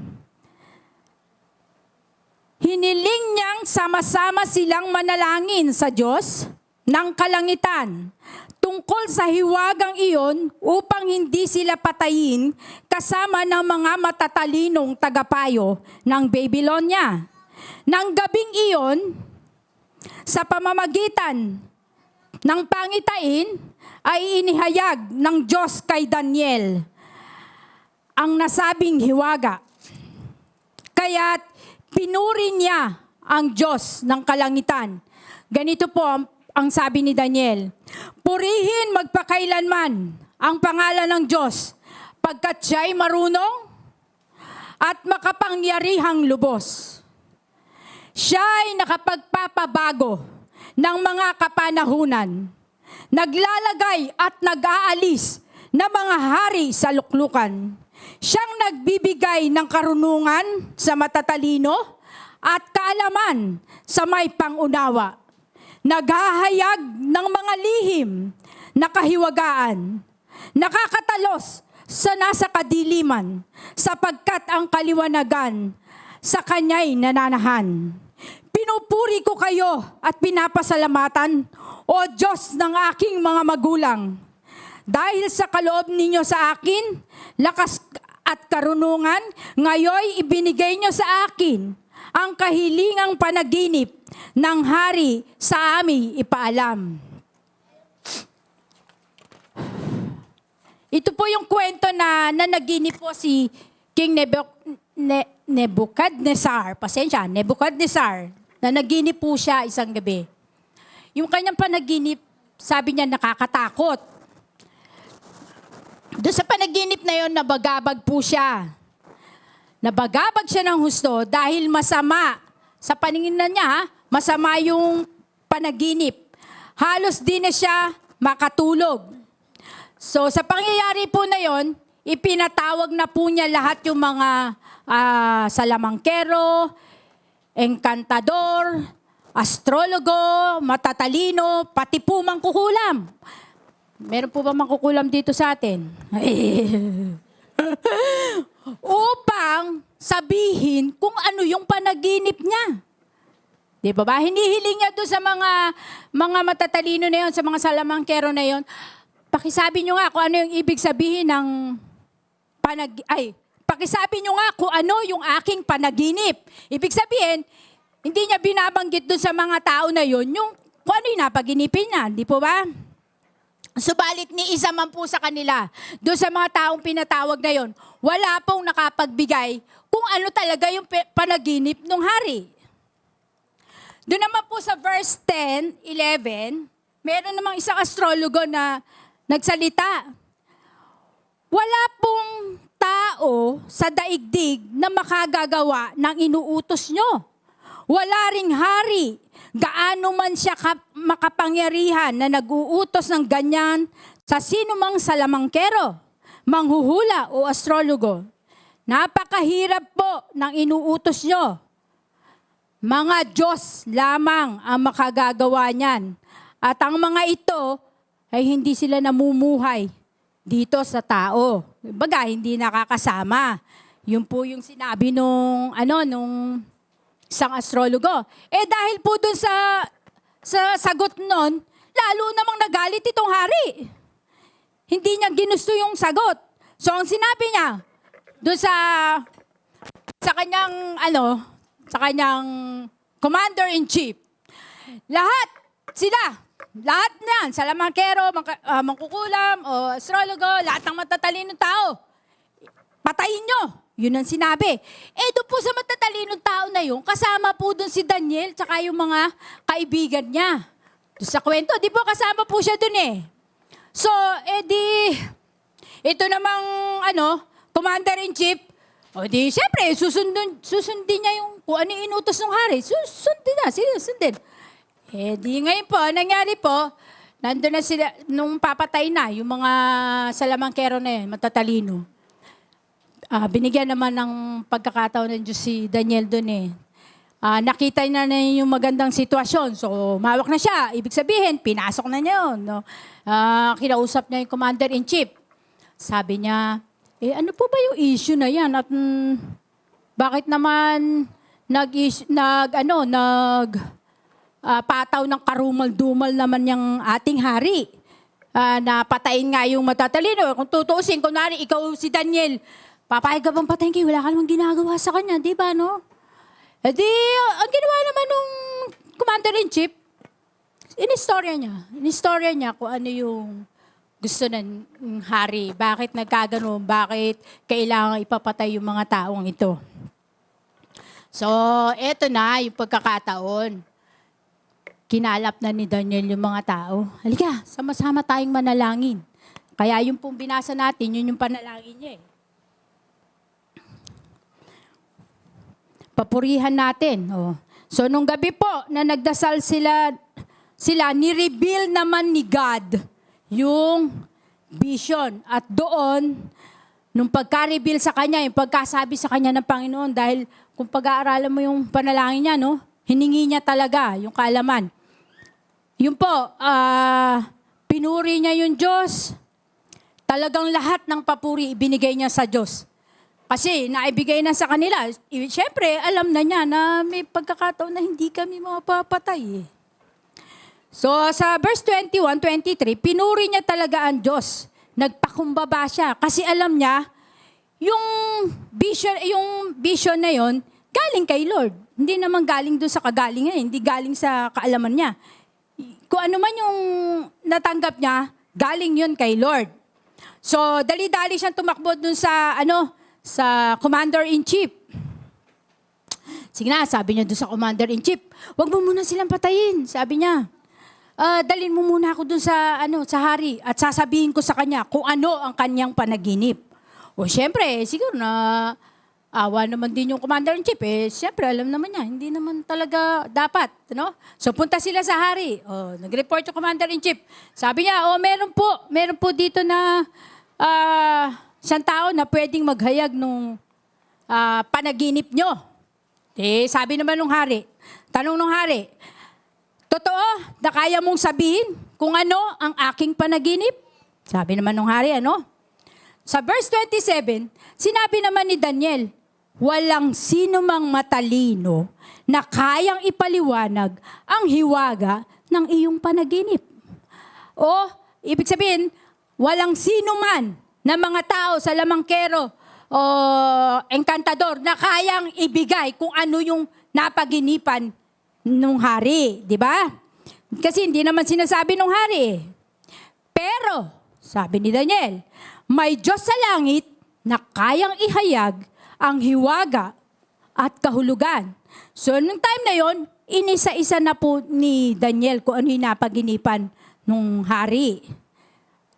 niyang upang sama-sama silang manalangin sa Diyos ng kalangitan tungkol sa hiwagang iyon upang hindi sila patayin kasama ng mga matatalinong tagapayo ng Babylonia. Nang gabing iyon, sa pamamagitan ng pangitain, ay inihayag ng Diyos kay Daniel ang nasabing hiwaga. Kaya't pinuri niya ang Diyos ng kalangitan. Ganito po ang sabi ni Daniel, purihin magpakailanman ang pangalan ng Diyos, pagkat siya'y marunong at makapangyarihang lubos. Siya'y nakapagpapabago ng mga kapanahunan, naglalagay at nag-aalis ng mga hari sa luklukan. Siyang nagbibigay ng karunungan sa matatalino at kaalaman sa may pangunawa. Naghahayag ng mga lihim na kahiwagaan. Nakakatalos sa nasa kadiliman, sapagkat ang kaliwanagan sa kanya'y nananahan. Pinupuri ko kayo at pinapasalamatan, O Diyos ng aking mga magulang. Dahil sa kaloob ninyo sa akin, lakas at karunungan, ngayoy ibinigay nyo sa akin ang kahilingang panaginip ng hari sa aming ipaalam. Ito po yung kwento na nanaginip po si King Nebuchadnezzar. Pasensya, Nebuchadnezzar. Nanaginip po siya isang gabi. Yung kanyang panaginip, sabi niya nakakatakot. Doon sa panaginip na yon, nabagabag po siya. Nabagabag siya ng husto dahil masama. Sa paningin na niya, masama yung panaginip. Halos di na siya makatulog. So sa pangyayari po na yon, ipinatawag na po niya lahat yung mga salamangkero, enkantador, astrologo, matatalino, pati po mangkukulam. Meron po ba mangkukulam dito sa atin? Upang sabihin kung ano yung panaginip niya. Di ba ba? Hinihiling niya doon sa mga matatalino na yon, sa mga salamangkero na yon, pakisabi nyo nga kung ano yung ibig sabihin ng pakisabi nyo nga kung ano yung aking panaginip. Ibig sabihin, hindi niya binabanggit doon sa mga tao na yon yung kung ano yung napaginipin niya. Di po ba? Subalit ni isa man po sa kanila, doon sa mga taong pinatawag na yon, wala pong nakapagbigay kung ano talaga yung panaginip ng hari. Doon naman po sa verse 10, 11, meron namang isang astrologo na nagsalita. Wala pong tao sa daigdig na makagagawa ng inuutos nyo. Wala ring hari, gaano man siya makapangyarihan na nag-uutos ng ganyan sa sino mang salamangkero, manghuhula o astrologo. Napakahirap po ng inuutos nyo. Mga Diyos lamang ang makagagawa niyan. At ang mga ito ay hindi sila namumuhay dito sa tao. Baga, hindi nakakasama. Yun po yung sinabi nung isang astrologo. Dahil po dun sa sagot nun, lalo namang nagalit itong hari. Hindi niya ginusto yung sagot. So ang sinabi niya, dun sa kanyang commander-in-chief, lahat yan, salamangkero, mangkukulam, o astrologo, lahat ng matatalinong tao, patayin nyo. Yun ang sinabi. Doon po sa matatalinong tao na yun, kasama po doon si Daniel tsaka yung mga kaibigan niya. Doon sa kwento, di po kasama po siya doon eh. So, ito namang commander-in-chief, siyempre, susundin niya yung kung ano yung inutos ng hari. Susundin. Ngayon po, nangyari po, nandun na sila, nung papatay na, yung mga salamangkero na yun, matatalino. Binigyan naman ng pagkakataon ng Diyos si Daniel doon eh. Nakita na yung magandang sitwasyon. So, mawak na siya. Ibig sabihin, pinasok na niya yun. No? Kinausap niya yung commander-in-chief. Sabi niya, ano po ba yung issue na yan? At bakit naman pataw ng karumal-dumal naman yung ating hari. Napatayin nga yung matatalino. Kung tutuusin, kunwari, ikaw si Daniel, papayag ka bang patayin kayo? Wala ka namang ginagawa sa kanya, di ba, no? E di, ang ginawa naman nung Commander-in-Chief, inistorya niya kung ano yung gusto ng hari. Bakit nagkagano? Bakit kailangan ipapatay yung mga taong ito? So, eto na yung pagkakataon. Kinalap na ni Daniel yung mga tao. Halika, sama-sama tayong manalangin. Kaya yung pong binasa natin, yun yung panalangin niya eh. Papurihan natin. Oh. So, nung gabi po na nagdasal sila ni-reveal naman ni God yung vision. At doon, nung pagka-reveal sa kanya, yung pagkasabi sa kanya ng Panginoon, dahil kung pag-aaralan mo yung panalangin niya, no, hiningi niya talaga yung kaalaman. Yun po, pinuri niya yung Diyos. Talagang lahat ng papuri ibinigay niya sa Diyos. Kasi naibigay na sa kanila. Siyempre, alam na niya na may pagkakataon na hindi kami mapapatay. So sa verse 21, 23, pinuri niya talaga ang Diyos. Nagpakumbaba siya. Kasi alam niya, yung vision na yon galing kay Lord. Hindi naman galing doon sa kagalingan. Hindi galing sa kaalaman niya. Kung ano man yung natanggap niya, galing yun kay Lord. So, dali-dali siyang tumakbo dun sa, sa Commander-in-Chief. Sige na, sabi niya dun sa Commander-in-Chief, wag mo muna silang patayin, sabi niya. Dalhin mo muna ako dun sa, sa hari at sasabihin ko sa kanya kung ano ang kanyang panaginip. O syempre, siguro na awa naman din yung Commander-in-Chief. Siyempre, alam naman niya, hindi naman talaga dapat. So, punta sila sa hari. Nag-report yung Commander-in-Chief. Sabi niya, meron po dito na isang tao na pwedeng maghayag nung panaginip nyo. Sabi naman nung hari, tanong nung hari, totoo na kaya mong sabihin kung ano ang aking panaginip? Sabi naman nung hari, Sa verse 27, sinabi naman ni Daniel, walang sino mang matalino na kayang ipaliwanag ang hiwaga ng iyong panaginip. O, ibig sabihin, walang sino man na mga tao sa lamangkero o engkantador na kayang ibigay kung ano yung napaginipan ng hari. Di ba? Kasi hindi naman sinasabi ng hari. Pero, sabi ni Daniel, may Diyos sa langit na kayang ihayag ang hiwaga at kahulugan. So, nung time na yon, inisa-isa na po ni Daniel kung ano yung napaginipan ng hari.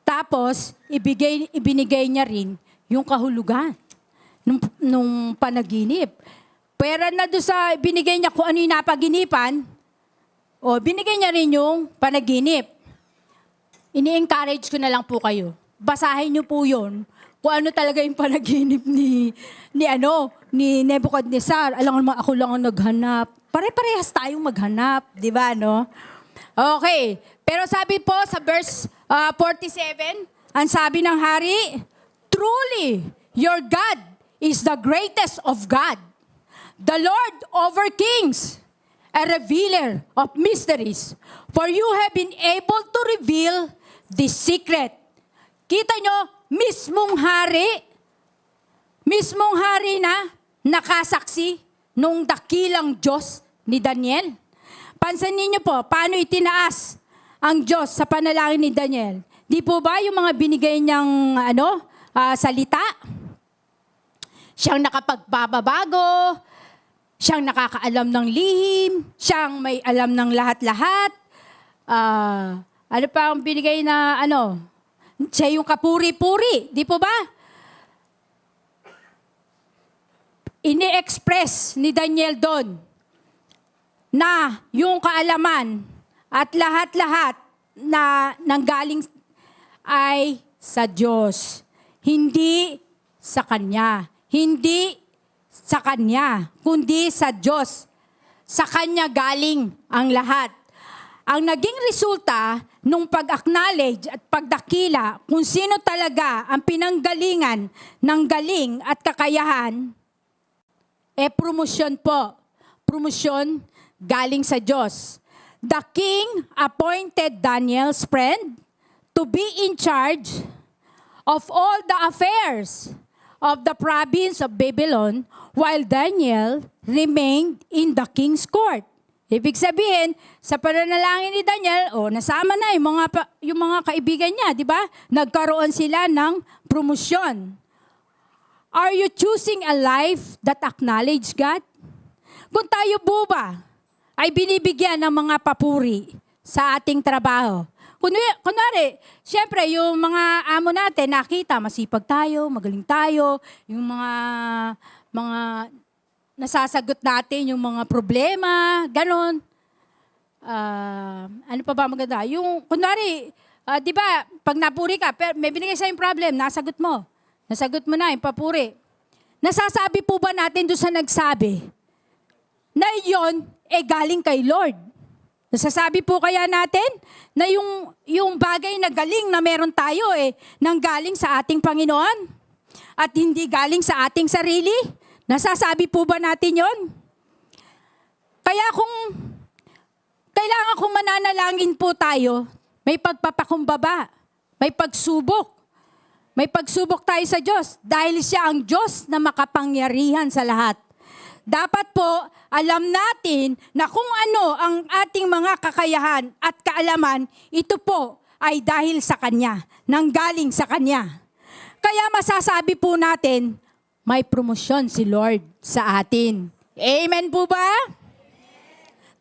Tapos, ibinigay niya rin yung kahulugan nung panaginip. Pero na doon sa binigay niya kung ano yung napaginipan, binigay niya rin yung panaginip. Ini-encourage ko na lang po kayo. Basahin niyo po yun kung ano talaga yung panaginip ni Nebuchadnezzar. Alam mo, ako lang ang naghanap. Pare-parehas tayong maghanap, di ba, no? Okay. Pero sabi po sa verse 47, ang sabi ng hari, truly, your God is the greatest of God, the Lord over kings, a revealer of mysteries. For you have been able to reveal the secret. Kita nyo, mismong hari na nakasaksi nung dakilang Diyos ni Daniel. Pansinin nyo po, paano itinaas ang Diyos sa panalangin ni Daniel? Di po ba yung mga binigay niyang salita? Siyang nakapagbabago, siyang nakakaalam ng lihim, siyang may alam ng lahat-lahat. Ano pa ang binigay na siya yung kapuri-puri, di po ba? Ini-express ni Daniel doon na yung kaalaman at lahat-lahat na nanggaling ay sa Diyos. Hindi sa Kanya. Hindi sa Kanya, kundi sa Diyos. Sa Kanya galing ang lahat. Ang naging resulta nung pag-acknowledge at pagdakila kung sino talaga ang pinanggalingan ng galing at kakayahan, promosyon po. promosyon galing sa Diyos. The king appointed Daniel's friend to be in charge of all the affairs of the province of Babylon while Daniel remained in the king's court. Ibig sabihin, sa pananalangin ni Daniel, nasama na yung mga kaibigan niya, di ba? Nagkaroon sila ng promosyon. Are you choosing a life that acknowledge God? Kung tayo po ba ay binibigyan ng mga papuri sa ating trabaho. Kunwari, siyempre, yung mga amo natin, nakita, masipag tayo, magaling tayo, yung mga nasasagot natin, yung mga problema, ganon. Ano pa ba maganda? Yung, kunwari, di ba, pag napuri ka, may binigay sa'yo yung problem, nasagot mo. Nasagot mo na yung papuri. Nasasabi po ba natin doon sa nagsabi na yon galing kay Lord? Nasasabi po kaya natin na yung bagay na galing na meron tayo nanggaling sa ating Panginoon at hindi galing sa ating sarili? Nasasabi po ba natin yon? Kaya kailangan kung mananalangin po tayo, may pagpapakumbaba, may pagsubok. May pagsubok tayo sa Diyos dahil siya ang Diyos na makapangyarihan sa lahat. Dapat po, alam natin na kung ano ang ating mga kakayahan at kaalaman, ito po ay dahil sa Kanya, nanggaling sa Kanya. Kaya masasabi po natin, may promosyon si Lord sa atin. Amen po ba?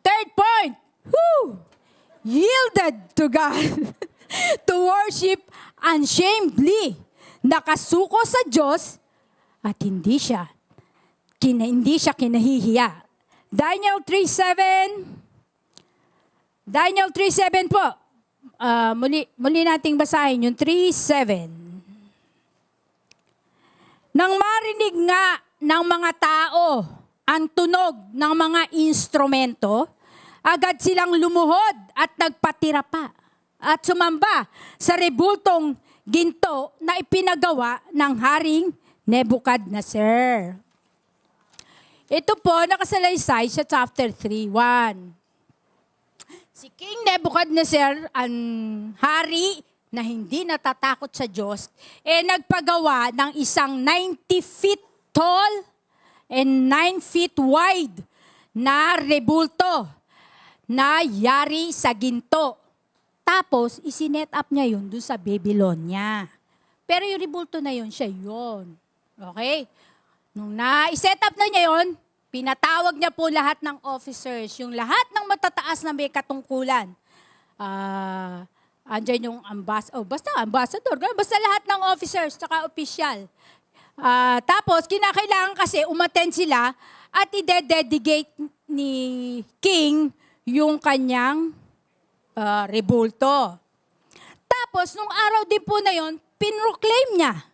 Third point, yielded to God to worship unshamedly. Nakasuko sa Diyos at hindi siya kinahihiya. Daniel 3:7. Daniel 3:7 po. Muli nating basahin yung 3:7. Nang marinig nga ng mga tao ang tunog ng mga instrumento, agad silang lumuhod at nagpatira pa at sumamba sa rebultong ginto na ipinagawa ng Haring Nebuchadnezzar. Ito po, nakasalaysay sa chapter 3:1. Si King Nebuchadnezzar, ang hari na hindi natatakot sa Diyos, nagpagawa ng isang 90 feet tall and 9 feet wide na rebulto na yari sa ginto. Tapos, isinet up niya yun doon sa Babylonia. Pero yung rebulto na yun, siya yun. Okay? Nung na-set up na niya yun, pinatawag niya po lahat ng officers, yung lahat ng matataas na may katungkulan. Andyan yung ambassador, basta lahat ng officers, tsaka official. Tapos, kinakailangan kasi umattend sila at i-dedicate ni King yung kanyang rebulto. Tapos, nung araw din po na yun, pinroclaim niya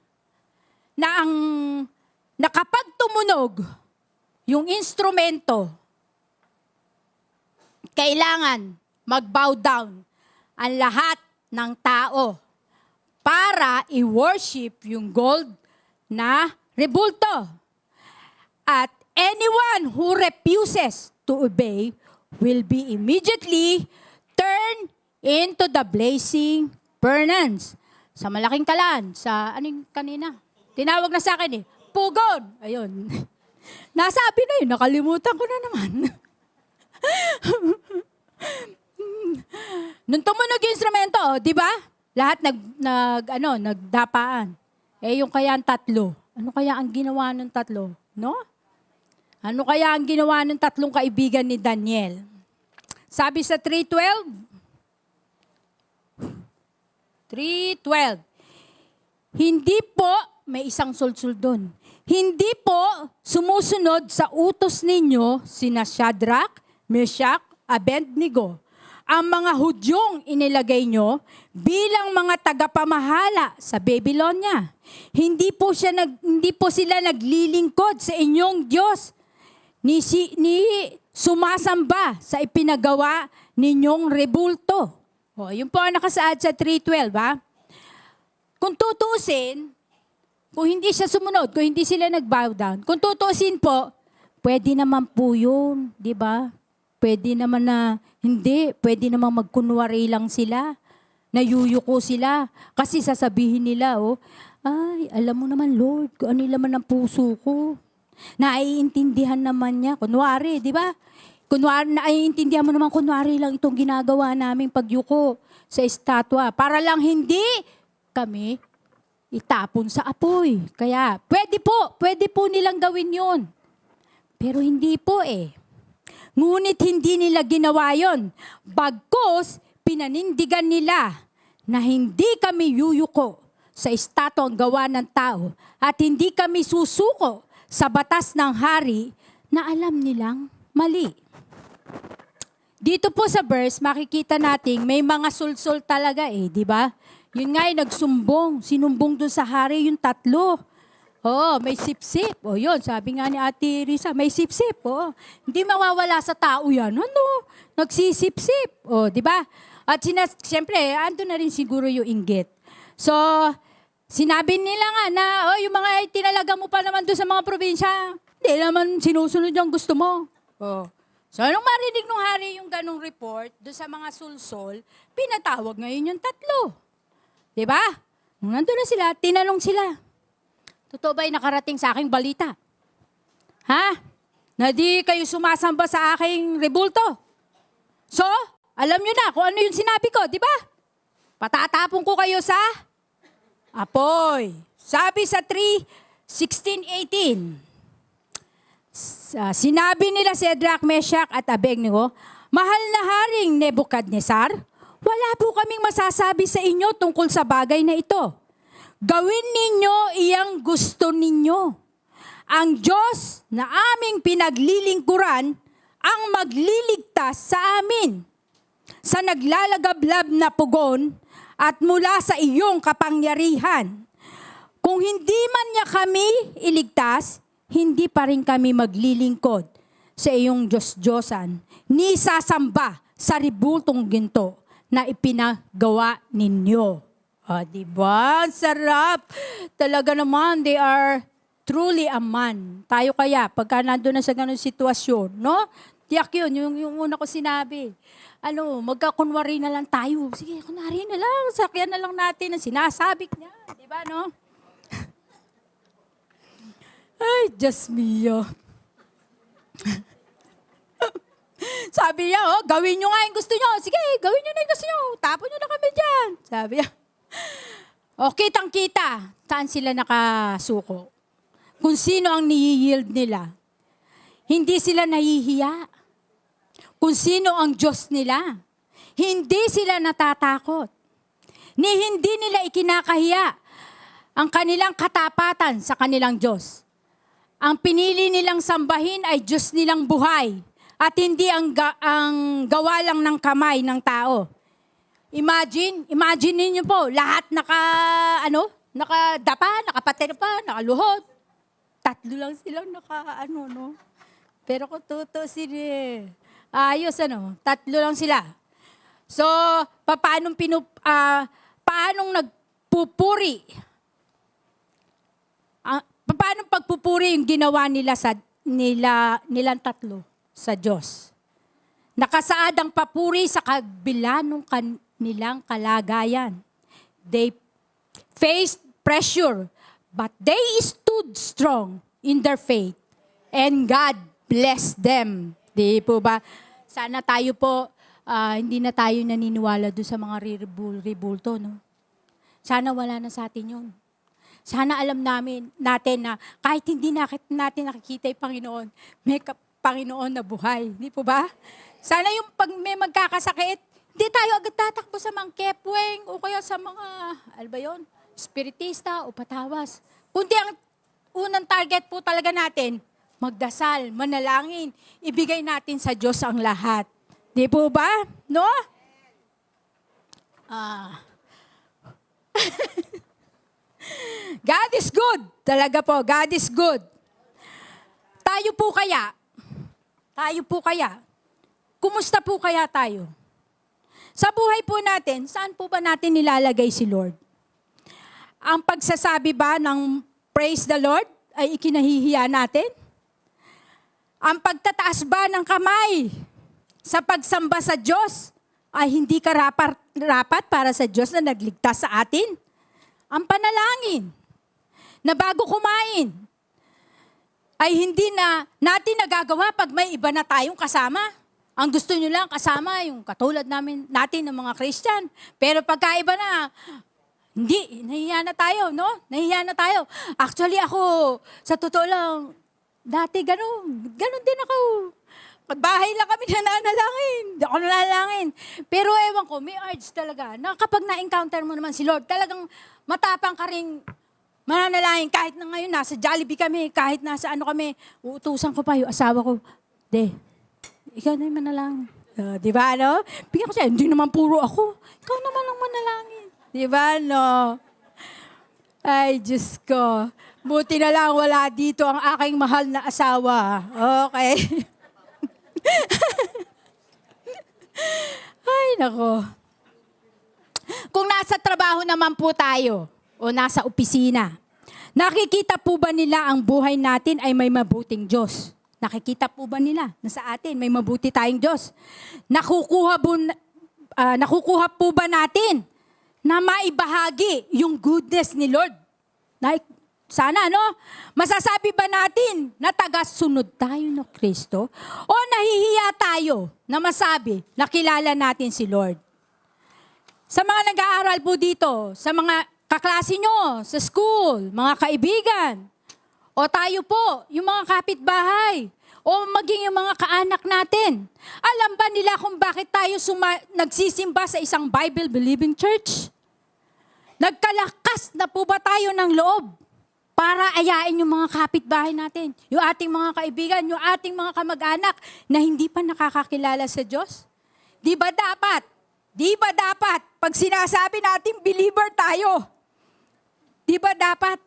na kapag tumunog yung instrumento, kailangan mag-bow down ang lahat ng tao para i-worship yung gold na rebulto. At anyone who refuses to obey will be immediately turned into the blazing furnace. Sa malaking kalan, sa anong kanina? Tinawag na sa akin Pugon. Ayun. Nasabi na yun, nakalimutan ko na naman. Nung tumunog yung instrumento, di ba? Lahat nagdapaan. Yung kaya ang tatlo. Ano kaya ang ginawa ng tatlo? No? Ano kaya ang ginawa ng tatlong kaibigan ni Daniel? Sabi sa 3:12, hindi po, may isang sulsul doon. Hindi po sumusunod sa utos ninyo sina Shadrach, Meshach, Abednego. Ang mga Hudyong inilagay nyo bilang mga tagapamahala sa Babylonia. Hindi po sila naglilingkod sa inyong Diyos ni sumasamba sa ipinagawa ninyong rebulto. Yun po ang nakasaad sa 3:12, ha? Kung tutuusin, kung hindi siya sumunod, kung hindi sila nag-bow down, kung tutuusin po, Pwede naman po yun, di ba? Pwede naman na, hindi, pwede naman magkunwari lang sila. Nayuyuko sila. Kasi sasabihin nila, oh, ay, alam mo naman, Lord, kung ano laman ng puso ko. Naiintindihan naman niya. Kunwari, di ba? Kunwari, naiintindihan mo naman, kunwari lang itong ginagawa naming pagyuko sa estatwa. Para lang hindi kami itapon sa apoy. Kaya, pwede po nilang gawin yun. Pero hindi po eh. Ngunit hindi nila ginawa yon. Bagkus, pinanindigan nila na hindi kami yuyuko sa estatwa ang gawa ng tao at hindi kami susuko sa batas ng hari na alam nilang mali. Dito po sa verse, makikita natin may mga sulsul talaga eh, di ba? Yun nga nagsumbong, sinumbong dun sa hari yung 3. Oh, may sipsip. Oh, yun, sabi nga ni Ate Risa, may sipsip. Oh, hindi mawawala sa tao yan. Ano? Nagsisipsip. Oh, di ba? At siyempre, ando na rin siguro yung inggit. So, sinabi nila nga na, oh, yung mga tinalaga mo pa naman doon sa mga probinsya, hindi naman sinusunod yung gusto mo. Oh. So, anong marinig nung hari yung ganong report doon sa mga sulsol, pinatawag ngayon yung 3. Di ba? Nung nandun na sila, tinanong sila, totoo ba'y nakarating sa aking balita? Ha? Na di kayo sumasamba sa aking rebulto? So, alam nyo na kung ano yung sinabi ko, di ba? Patatapon ko kayo sa apoy. Sabi sa 3:16-18. Sinabi nila Shadrach, Meshach at Abednego, mahal na Haring Nebukadnezar, wala po kaming masasabi sa inyo tungkol sa bagay na ito. Gawin ninyo iyang gusto ninyo. Ang Diyos na aming pinaglilingkuran ang magliligtas sa amin sa naglalagablab na pugon at mula sa iyong kapangyarihan. Kung hindi man niya kami iligtas, hindi pa rin kami maglilingkod sa iyong Diyos-Diyosan, ni sasamba sa ribultong ginto na ipinagawa ninyo. Diba? Sarap. Talaga naman, they are truly a man. Tayo kaya, pagka nandun na sa ganun sitwasyon, no? Tiyak yun, yung una ko sinabi. Magkakunwari na lang tayo. Sige, kunwari na lang. Sakyan na lang natin ang sinasabik niya. Diba, no? Ay, Diyos mio. Sabi niya, oh, gawin nyo nga yung gusto nyo. Sige, gawin nyo na yung gusto nyo. Tapon nyo na kami dyan. Sabi niya. O, kitang-kita. Saan sila nakasuko? Kung sino ang ni-yield nila. Hindi sila nahihiya. Kung sino ang Diyos nila. Hindi sila natatakot. Hindi nila ikinakahiya ang kanilang katapatan sa kanilang Diyos. Ang pinili nilang sambahin ay Diyos nilang buhay at hindi ang gawa lang ng kamay ng tao. Imagine niyo po, lahat nakadapa, nakapater pa, nakaluhod. 3 lang silang no? Pero kung tutusin ayos 3 lang sila. So, paanong nagpupuri? Paano pagpupuri yung ginawa nila nilang 3 sa Diyos? Nakasaad ang papuri sa kabila ng kanilang kalagayan. They faced pressure, but they stood strong in their faith. And God blessed them. Di po ba? Sana tayo po, hindi na tayo naniniwala doon sa mga ribulto, no? Sana wala na sa atin yun. Sana alam natin na kahit hindi natin nakikita yung Panginoon, may Panginoon na buhay. Di po ba? Sana yung pag may magkakasakit, hindi tayo agad tatakbo sa mga kepweng o kaya sa mga, spiritista o patawas. Kundi ang unang target po talaga natin, magdasal, manalangin, ibigay natin sa Diyos ang lahat. Di po ba? No? God is good. Talaga po, God is good. Tayo po kaya, kumusta po kaya tayo? Sa buhay po natin, saan po ba natin nilalagay si Lord? Ang pagsasabi ba ng praise the Lord ay ikinahihiya natin? ang pagtataas ba ng kamay sa pagsamba sa Diyos ay hindi rapat para sa Diyos na nagligtas sa atin? Ang panalangin na bago kumain ay hindi na natin nagagawa pag may iba na tayong kasama. Ang gusto nyo lang kasama yung katulad natin ng mga Christian. Pero pagkaiba na, hindi, nahihiya na tayo, no? Nahihiya na tayo. Actually ako, sa totoo lang, dati ganun din ako. Bahay lang kami nananalangin. Hindi ako nananalangin. Pero ewan ko, may urge talaga na kapag na-encounter mo naman si Lord, talagang matapang ka rin mananalangin. Kahit na ngayon, nasa Jollibee kami, kahit nasa ano kami, uutusan ko pa yung asawa ko, ikaw na yung manalangin. Di ba, no? Bigyan ko siya, hindi naman puro ako. Ikaw naman ang manalangin. Di ba, no? Ay, Diyos ko. Buti na lang wala dito ang aking mahal na asawa. Okay. Ay, nako. Kung nasa trabaho naman po tayo o nasa opisina, nakikita po ba nila ang buhay natin ay may mabuting Diyos? Nakikita po ba nila na sa atin may mabuti tayong Diyos? Nakukuha po ba natin na maibahagi yung goodness ni Lord? Sana, no? Masasabi ba natin na taga-sunod tayo ng Kristo? O nahihiya tayo na masabi na kilala natin si Lord? Sa mga nag-aaral po dito, sa mga kaklase nyo, sa school, mga kaibigan, o tayo po, yung mga kapitbahay, o maging yung mga kaanak natin. Alam ba nila kung bakit tayo nagsisimba sa isang Bible-believing church? Nagkalakas na po ba tayo ng loob para ayain yung mga kapitbahay natin, yung ating mga kaibigan, yung ating mga kamag-anak na hindi pa nakakakilala sa Diyos? Di ba dapat, pag sinasabi natin believer tayo, di ba dapat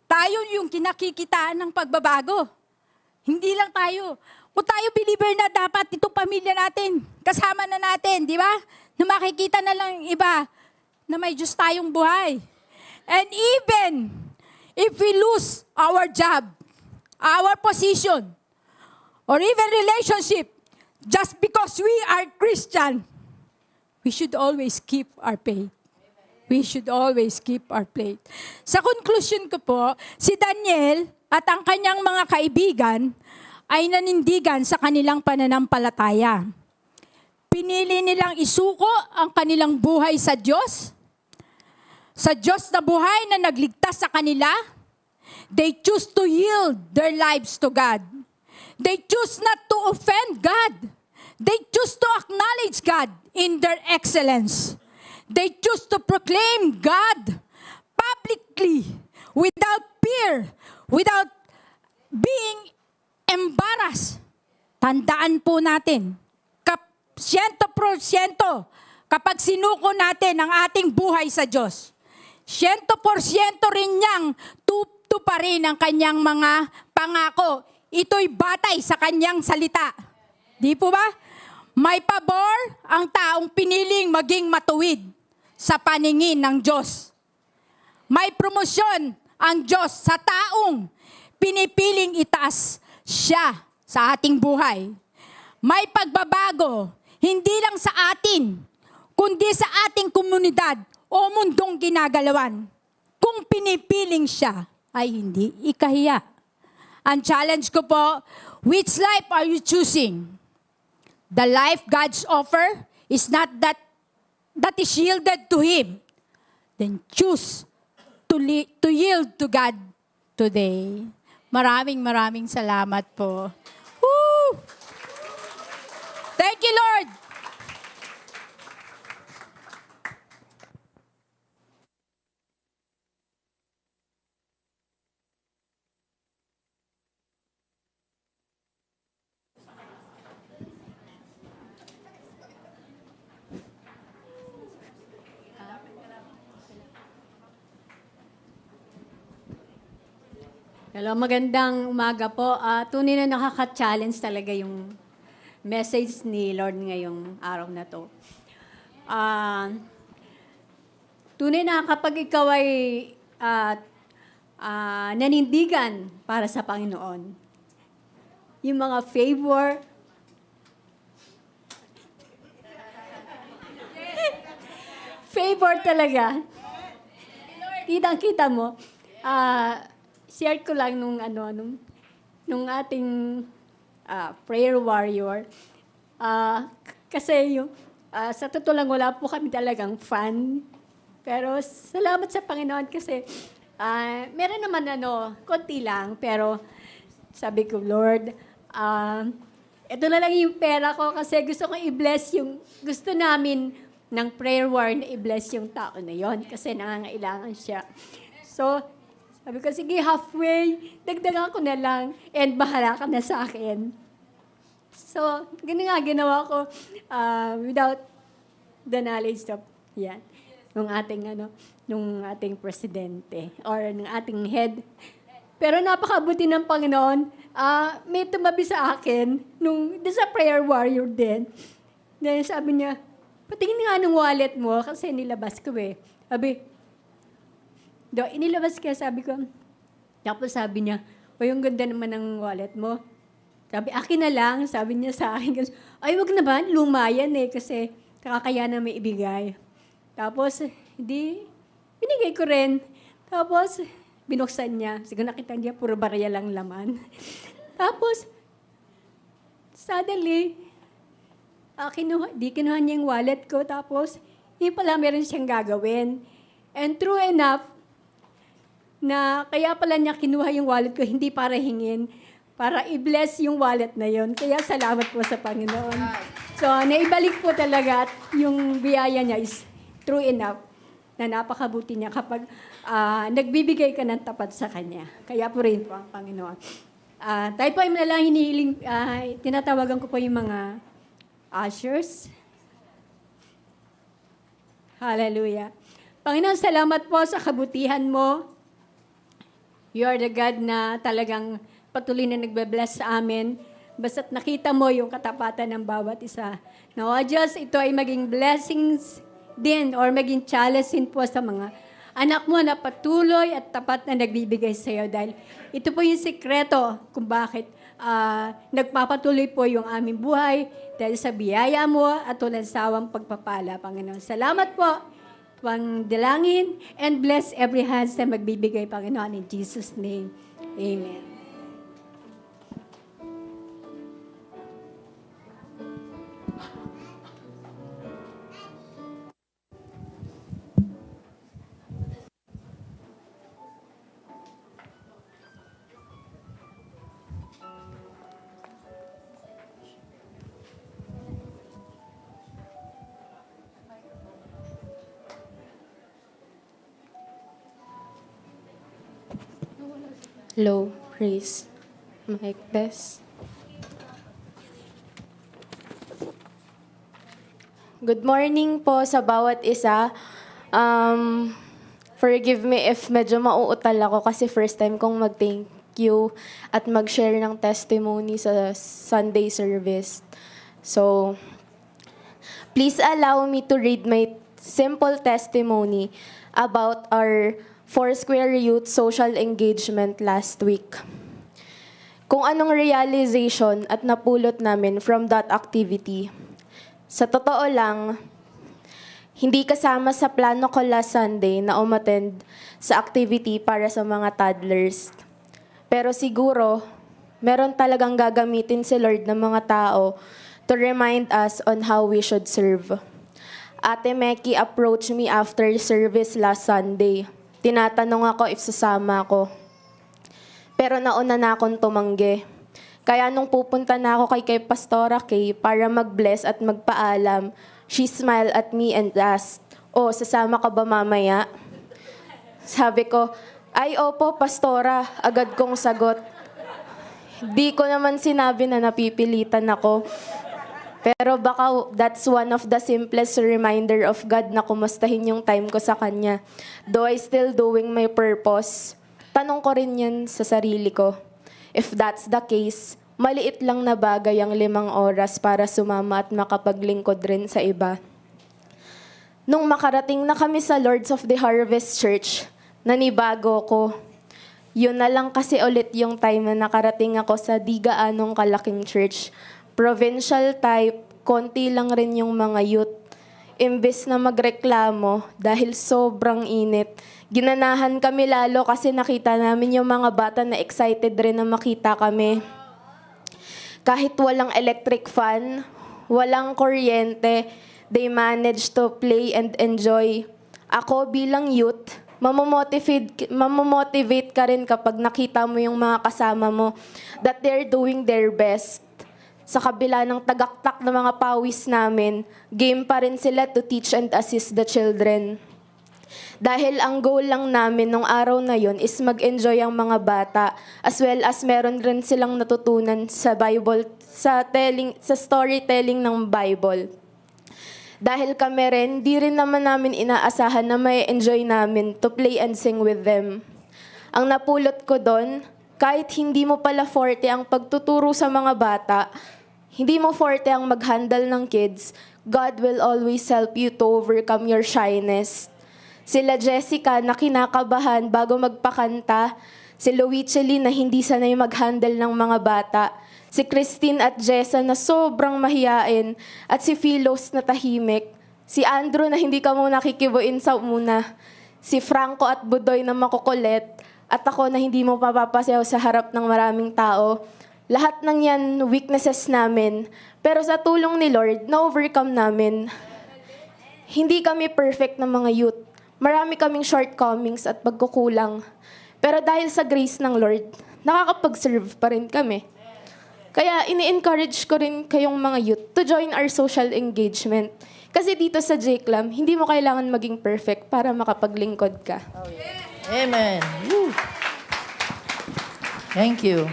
tayo yung kinakikitaan ng pagbabago? Hindi lang tayo. Kung tayo believer na, dapat itong pamilya natin, kasama na natin, di ba? Na makikita na lang yung iba na may Diyos tayong buhay. And even if we lose our job, our position, or even relationship, just because we are Christian, we should always keep our faith. We should always keep our faith. Sa conclusion ko po, si Daniel at ang kanyang mga kaibigan ay nanindigan sa kanilang pananampalataya. Pinili nilang isuko ang kanilang buhay sa Diyos na buhay na nagligtas sa kanila. They choose to yield their lives to God. They choose not to offend God. They choose to acknowledge God in their excellence. They choose to proclaim God publicly, without fear, without being embarrassed. Tandaan po natin, 100% kapag sinuko natin ang ating buhay sa Diyos, 100% rin niyang tutuparin ang kanyang mga pangako. Ito'y batay sa kanyang salita. Di po ba? May pabor ang taong piniling maging matuwid sa paningin ng Diyos. May promosyon ang Diyos sa taong pinipiling itaas siya sa ating buhay. May pagbabago, hindi lang sa atin, kundi sa ating komunidad o mundong ginagalawan. Kung pinipiling siya, ay hindi ikahiya. Ang challenge ko po, which life are you choosing? The life God's offer is not that is yielded to Him. Then choose to yield to God today. Maraming salamat po. Woo! Thank you, Lord. Hello, magandang umaga po. Tunay na nakaka-challenge talaga yung message ni Lord ngayong araw na to. Tunay na kapag ikaw ay nanindigan para sa Panginoon, yung mga favor. Favor talaga. Kitang-kita mo. Share ko lang nung ating prayer warrior. Kasi sa totoo lang, wala po kami talagang fan. Pero salamat sa Panginoon kasi meron naman konti lang. Pero sabi ko, Lord, ito na lang yung pera ko kasi gusto kong i-bless yung gusto namin ng prayer war na i-bless yung tao na yon kasi nangangailangan siya. So, sabi ko, sige, halfway, dagdagan ko na lang and bahala ka na sa akin. So, ganun nga ginawa ko without the knowledge of nung ating presidente or ng ating head. Pero napakabuti ng Panginoon, may tumabi sa akin doon sa prayer warrior din. Then sabi niya, patingin nga ng wallet mo kasi nilabas ko eh. Sabi, inilabas ka, sabi ko. Tapos sabi niya, yung ganda naman ng wallet mo. Sabi, akin na lang, sabi niya sa akin. Ay, wag naman, luma yan eh, kasi kakakaya na may ibigay. Tapos, binigay ko rin. Tapos, binuksan niya. Siguro nakita niya, puro barya lang laman. Tapos, suddenly, kinuha niya yung wallet ko. Tapos, yun pala meron siyang gagawin. And true enough, na kaya pala niya kinuha yung wallet ko, hindi para hingin, para i-bless yung wallet na yon. Kaya salamat po sa Panginoon. So, naibalik po talaga at yung biyaya niya is true enough na napakabuti niya kapag nagbibigay ka ng tapat sa Kanya. Kaya po rin po ang Panginoon. Tayo po ay nalang hinihiling, tinatawagan ko po yung mga ushers. Hallelujah. Panginoon, salamat po sa kabutihan mo. You are the God na talagang patuloy na nagbe-bless sa amin. Basta't nakita mo yung katapatan ng bawat isa. Now, Diyos, ito ay maging blessings din or maging challenge din po sa mga anak mo na patuloy at tapat na nagbibigay sa iyo. Dahil ito po yung sikreto kung bakit nagpapatuloy po yung aming buhay dahil sa biyaya mo at walang sawang pagpapala, Panginoon. Salamat po. Tuwang dalangin and bless every hands na magbibigay, Panginoon, in Jesus' name. Amen. Low, praise, mic best. Good morning po sa bawat isa. Forgive me if medyo mauutal ako kasi first time kong mag-thank you at mag-share ng testimony sa Sunday service. So, please allow me to read my simple testimony about our Foursquare Youth Social Engagement last week. Kung anong realization at napulot namin from that activity. Sa totoo lang, hindi kasama sa plano ko last Sunday na umattend sa activity para sa mga toddlers. Pero siguro, meron talagang gagamitin si Lord ng mga tao to remind us on how we should serve. Ate Meki approached me after service last Sunday. Tinatanong ako if sasama ako. Pero nauna na akong tumanggi. Kaya nung pupunta na ako kay Pastora Kay para mag-bless at magpaalam, she smiled at me and asked, "Oh, sasama ka ba mamaya?" Sabi ko, "Ay, opo, Pastora." Agad kong sagot. Di ko naman sinabi na napipilitan ako. Pero baka that's one of the simplest reminder of God na kumustahin yung time ko sa Kanya. Though I still doing my purpose, tanong ko rin yan sa sarili ko. If that's the case, maliit lang na bagay ang 5 oras para sumama at makapaglingkod rin sa iba. Nung makarating na kami sa Lords of the Harvest Church, nanibago ko. Yun na lang kasi ulit yung time na nakarating ako sa di gaanong kalaking church. Provincial type, konti lang rin yung mga youth. Imbes na magreklamo dahil sobrang init, ginanahan kami lalo kasi nakita namin yung mga bata na excited rin na makita kami. Kahit walang electric fan, walang kuryente, they managed to play and enjoy. Ako bilang youth, mamomotivate ka rin kapag nakita mo yung mga kasama mo that they're doing their best. Sa kabila ng tagaktak ng mga pawis namin, game pa rin sila to teach and assist the children. Dahil ang goal lang namin nung araw na yon is mag-enjoy ang mga bata, as well as meron rin silang natutunan sa Bible, sa storytelling ng Bible. Dahil kami rin, di rin naman namin inaasahan na may enjoy namin to play and sing with them. Ang napulot ko doon, kahit hindi mo pala forte ang pagtuturo sa mga bata, hindi mo forte ang mag-handle ng kids, God will always help you to overcome your shyness. Sila Jessica na kinakabahan bago magpakanta, si Luiceli na hindi sanay mag-handle ng mga bata, si Christine at Jessa na sobrang mahiyain, at si Philos na tahimik, si Andrew na hindi ka mo nakikibuin sa una, si Franco at Budoy na makukulit, at ako na hindi mo papapasayaw sa harap ng maraming tao. Lahat ng yan weaknesses namin, pero sa tulong ni Lord, na-overcome namin. Hindi kami perfect na mga youth. Marami kaming shortcomings at pagkukulang. Pero dahil sa grace ng Lord, nakakapag-serve pa rin kami. Kaya ini-encourage ko rin kayong mga youth to join our social engagement. Kasi dito sa JCLAM, hindi mo kailangan maging perfect para makapaglingkod ka. Amen. Woo. Thank you.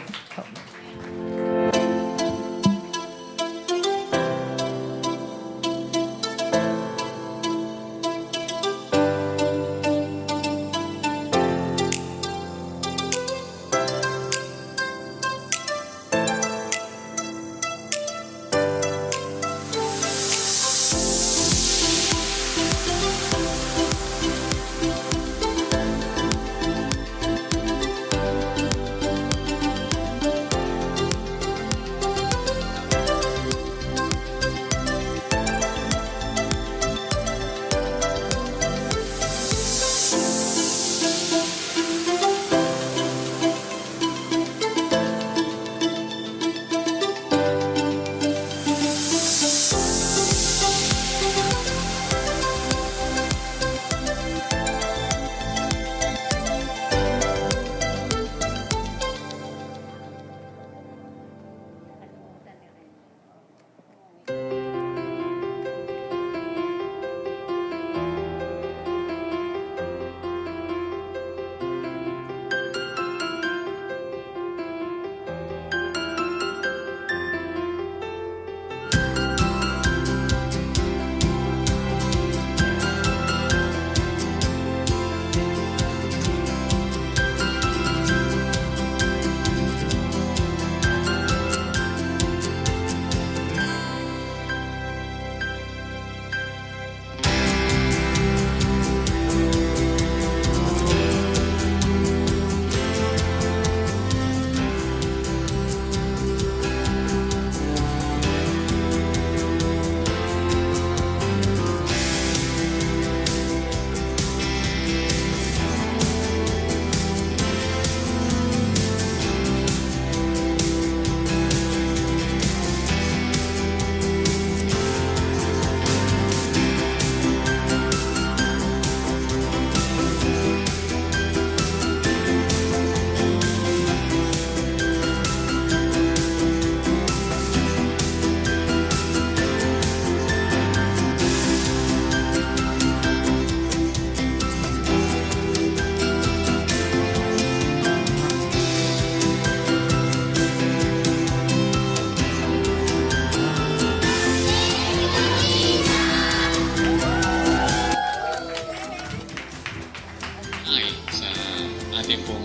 ating pong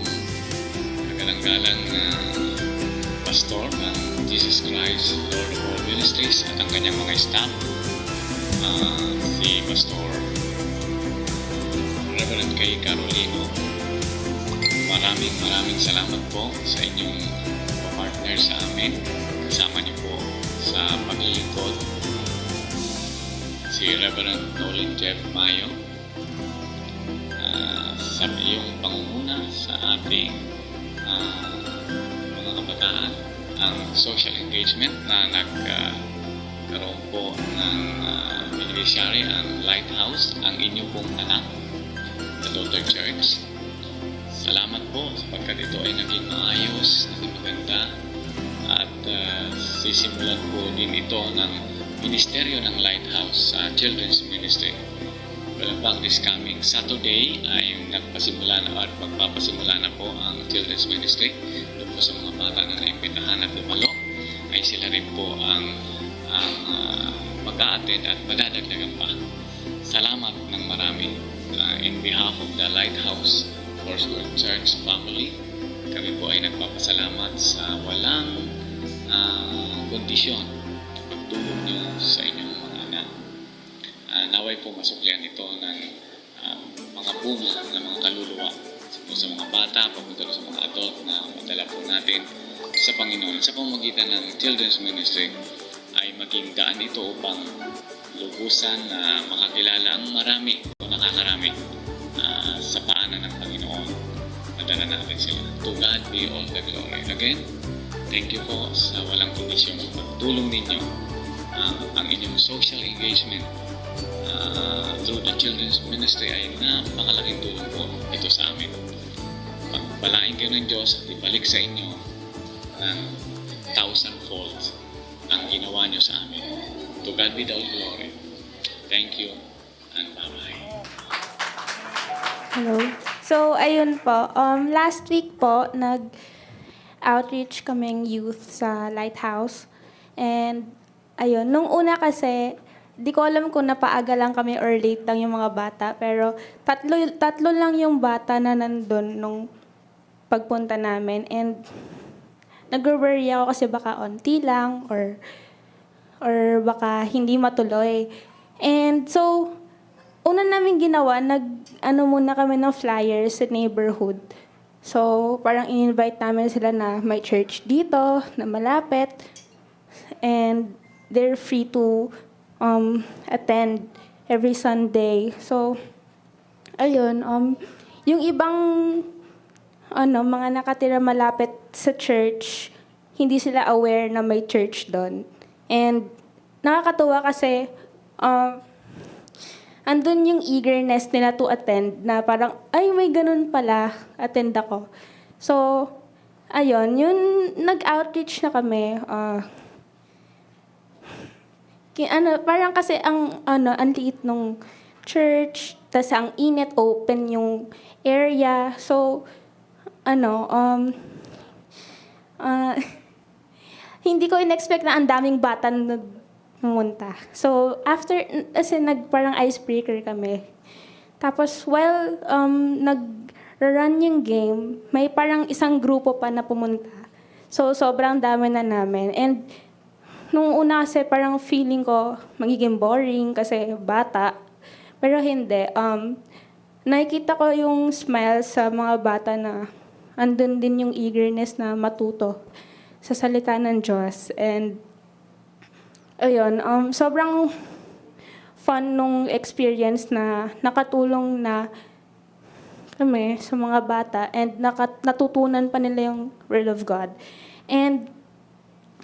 nagalang-galang na pastor ng Jesus Christ Lord of All Ministries at ang kanyang mga staff, si Pastor Reverend Kay Carolino, maraming salamat po sa inyong partner sa amin. Kasama niyo po sa paglilingkod si Reverend Nolan Jeff Mayo sa iyong pangunguna sa ating mga kabataan, ang social engagement na nagkaroon po ng beneficiary, ang Lighthouse, ang inyo pong anak, the Daughter Church. Salamat po sapagkat ito ay naging maayos, naging maganda, at sisimulan po din ito ng ministeryo ng Lighthouse sa Children's Ministry. Well, back this coming Saturday ay nagpasimula na at magpapasimula na po ang Children's Ministry. Doon po sa mga bata na naimbitahan at dumalo, ay sila rin po ang mag-a-attend at madadagdagan pa. Salamat ng marami in behalf of the Lighthouse Foursquare Church family. Kami po ay nagpapasalamat sa walang kondisyon pagtulong niyo sa inyong mga anak. Naway po masuklian ito ng mga bunga ng mga kaluluwa sa mga bata, papunta sa mga adult na madala po natin sa Panginoon. Sa pamamagitan ng Children's Ministry ay maging daan ito upang lubusan na makakilala ang marami o nakakarami sa paanan ng Panginoon. Madala natin sila. To God be all the glory. Again, thank you po sa walang kondisyon ng pagtulong ninyo. Ang inyong social engagement through the Children's Ministry ay napakalaking tulong po ito sa amin. Pagpalain kayo ng Diyos at ibalik sa inyo ng 1,000-fold ang ginawa niyo sa amin. To God be all glory. Thank you and bye-bye. Hello. So, ayun po. Last week po, nag-outreach kaming youth sa Lighthouse. And, ayun, nung una kasi, di ko alam kung napaaga lang kami or late lang yung mga bata. Pero, tatlo lang yung bata na nandun nung pagpunta namin. And, nag-worry ako kasi baka onti lang or baka hindi matuloy. And so, una namin ginawa, muna kami ng flyers sa neighborhood. So, parang in-invite namin sila na may church dito, na malapit. And they're free to attend every Sunday. So, ayun, yung ibang mga nakatira malapit sa church, hindi sila aware na may church doon. And nakakatuwa kasi andun yung eagerness nila to attend na parang, ay, may ganun pala, attend ako. So, ayun, yun, nag-outreach na kami. Parang kasi ang liit nung church, tas ang init, open yung area. So, hindi ko in-expect na ang daming bata na pumunta. So, after, kasi parang icebreaker kami. Tapos, while nag-run yung game, may parang isang grupo pa na pumunta. So, sobrang dami na namin. And, nung una kasi parang feeling ko magiging boring kasi bata. Pero hindi. Nakikita ko yung smile sa mga bata na andun din yung eagerness na matuto sa salita ng Diyos. And, ayun, sobrang fun nung experience na nakatulong na kami sa mga bata and natutunan pa nila yung Word of God. And,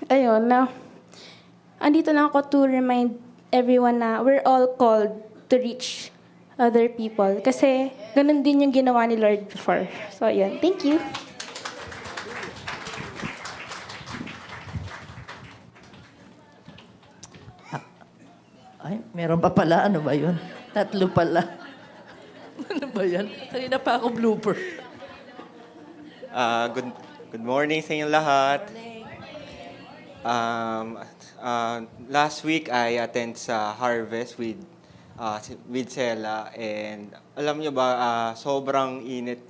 ayun, andito lang ako to remind everyone na we're all called to reach other people. Kasi, ganun din yung ginawa ni Lord before. So, ayun. Thank you. Ay, meron pa pala. Ano ba yun? 3 pala. Ano ba yan? Kanina pa ako blooper. Good morning sa inyong lahat. Last week, I attend sa Harvest with Sela. And alam nyo ba, sobrang init.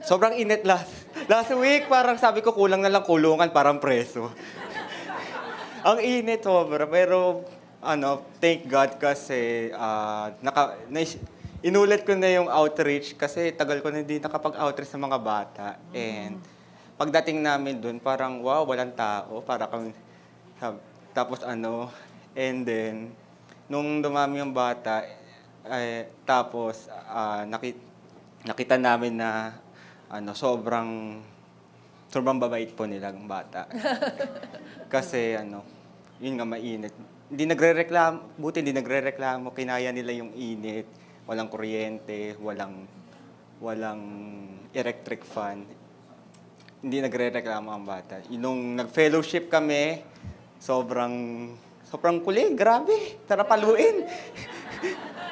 Sobrang init last week. Parang sabi ko, kulang na lang kulungan, parang preso. Ang init sobra. Pero, thank God kasi inulit ko na yung outreach kasi tagal ko na hindi nakapag-outreach sa mga bata. And pagdating namin dun, parang wow, walang tao. Para kami, tapos and then, nung dumami yung bata, tapos nakita namin na sobrang babait po nilang bata. Kasi yun nga mainit. Hindi nagrereklamo, kinaya nila yung init. Walang kuryente, walang electric fan. Hindi nagrereklamo ang bata. Nung nag-fellowship kami, sobrang kulit, grabe. Sarap paluin.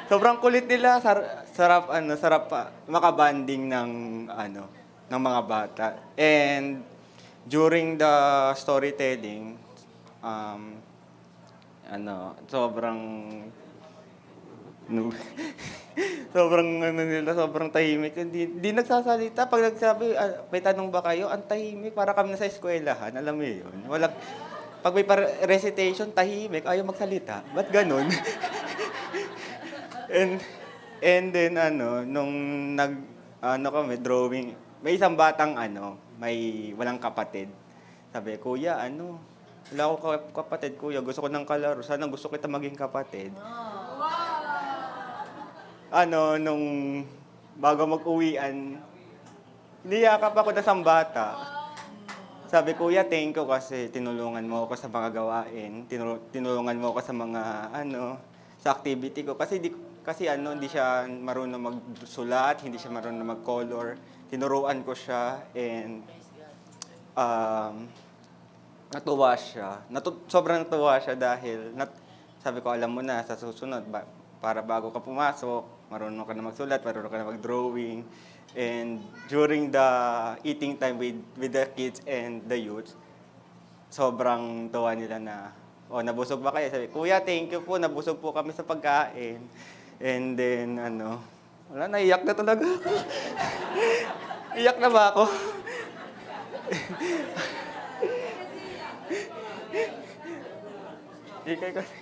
Sobrang kulit nila, sarap makabanding ng mga bata. And during the storytelling, sobrang tahimik. Hindi nagsasalita. Pag nagsabi, may tanong ba kayo? Ang tahimik. Para kami nasa eskwelahan. Alam mo yun? Pag may recitation, tahimik. Ayaw magsalita. Ba't ganun? and then, nung kami, drawing, may isang batang, may walang kapatid. Sabi, kuya, wala akong kapatid, kuya. Gusto ko ng kalaro. Sana gusto kita maging kapatid. Nung bago mag-uwian, niyakap ako na isang bata. Sabi, kuya, thank you kasi tinulungan mo ako sa mga gawain. Tinulungan mo ako sa mga, sa activity ko. Kasi hindi siya marunong magsulat, hindi siya marunong mag-color. Tinuruan ko siya and natuwa siya. Sobrang natuwa siya dahil sabi ko, alam mo na, sa susunod, para bago ka pumasok, marunong ka na magsulat, marunong ka na mag-drawing. And during the eating time with the kids and the youth, sobrang tuwa nila na, nabusog ba kayo? Sabi, kuya, thank you po, nabusog po kami sa pagkain. And then, wala, naiyak na talaga. Iyak na ba ako? Ikay kasi.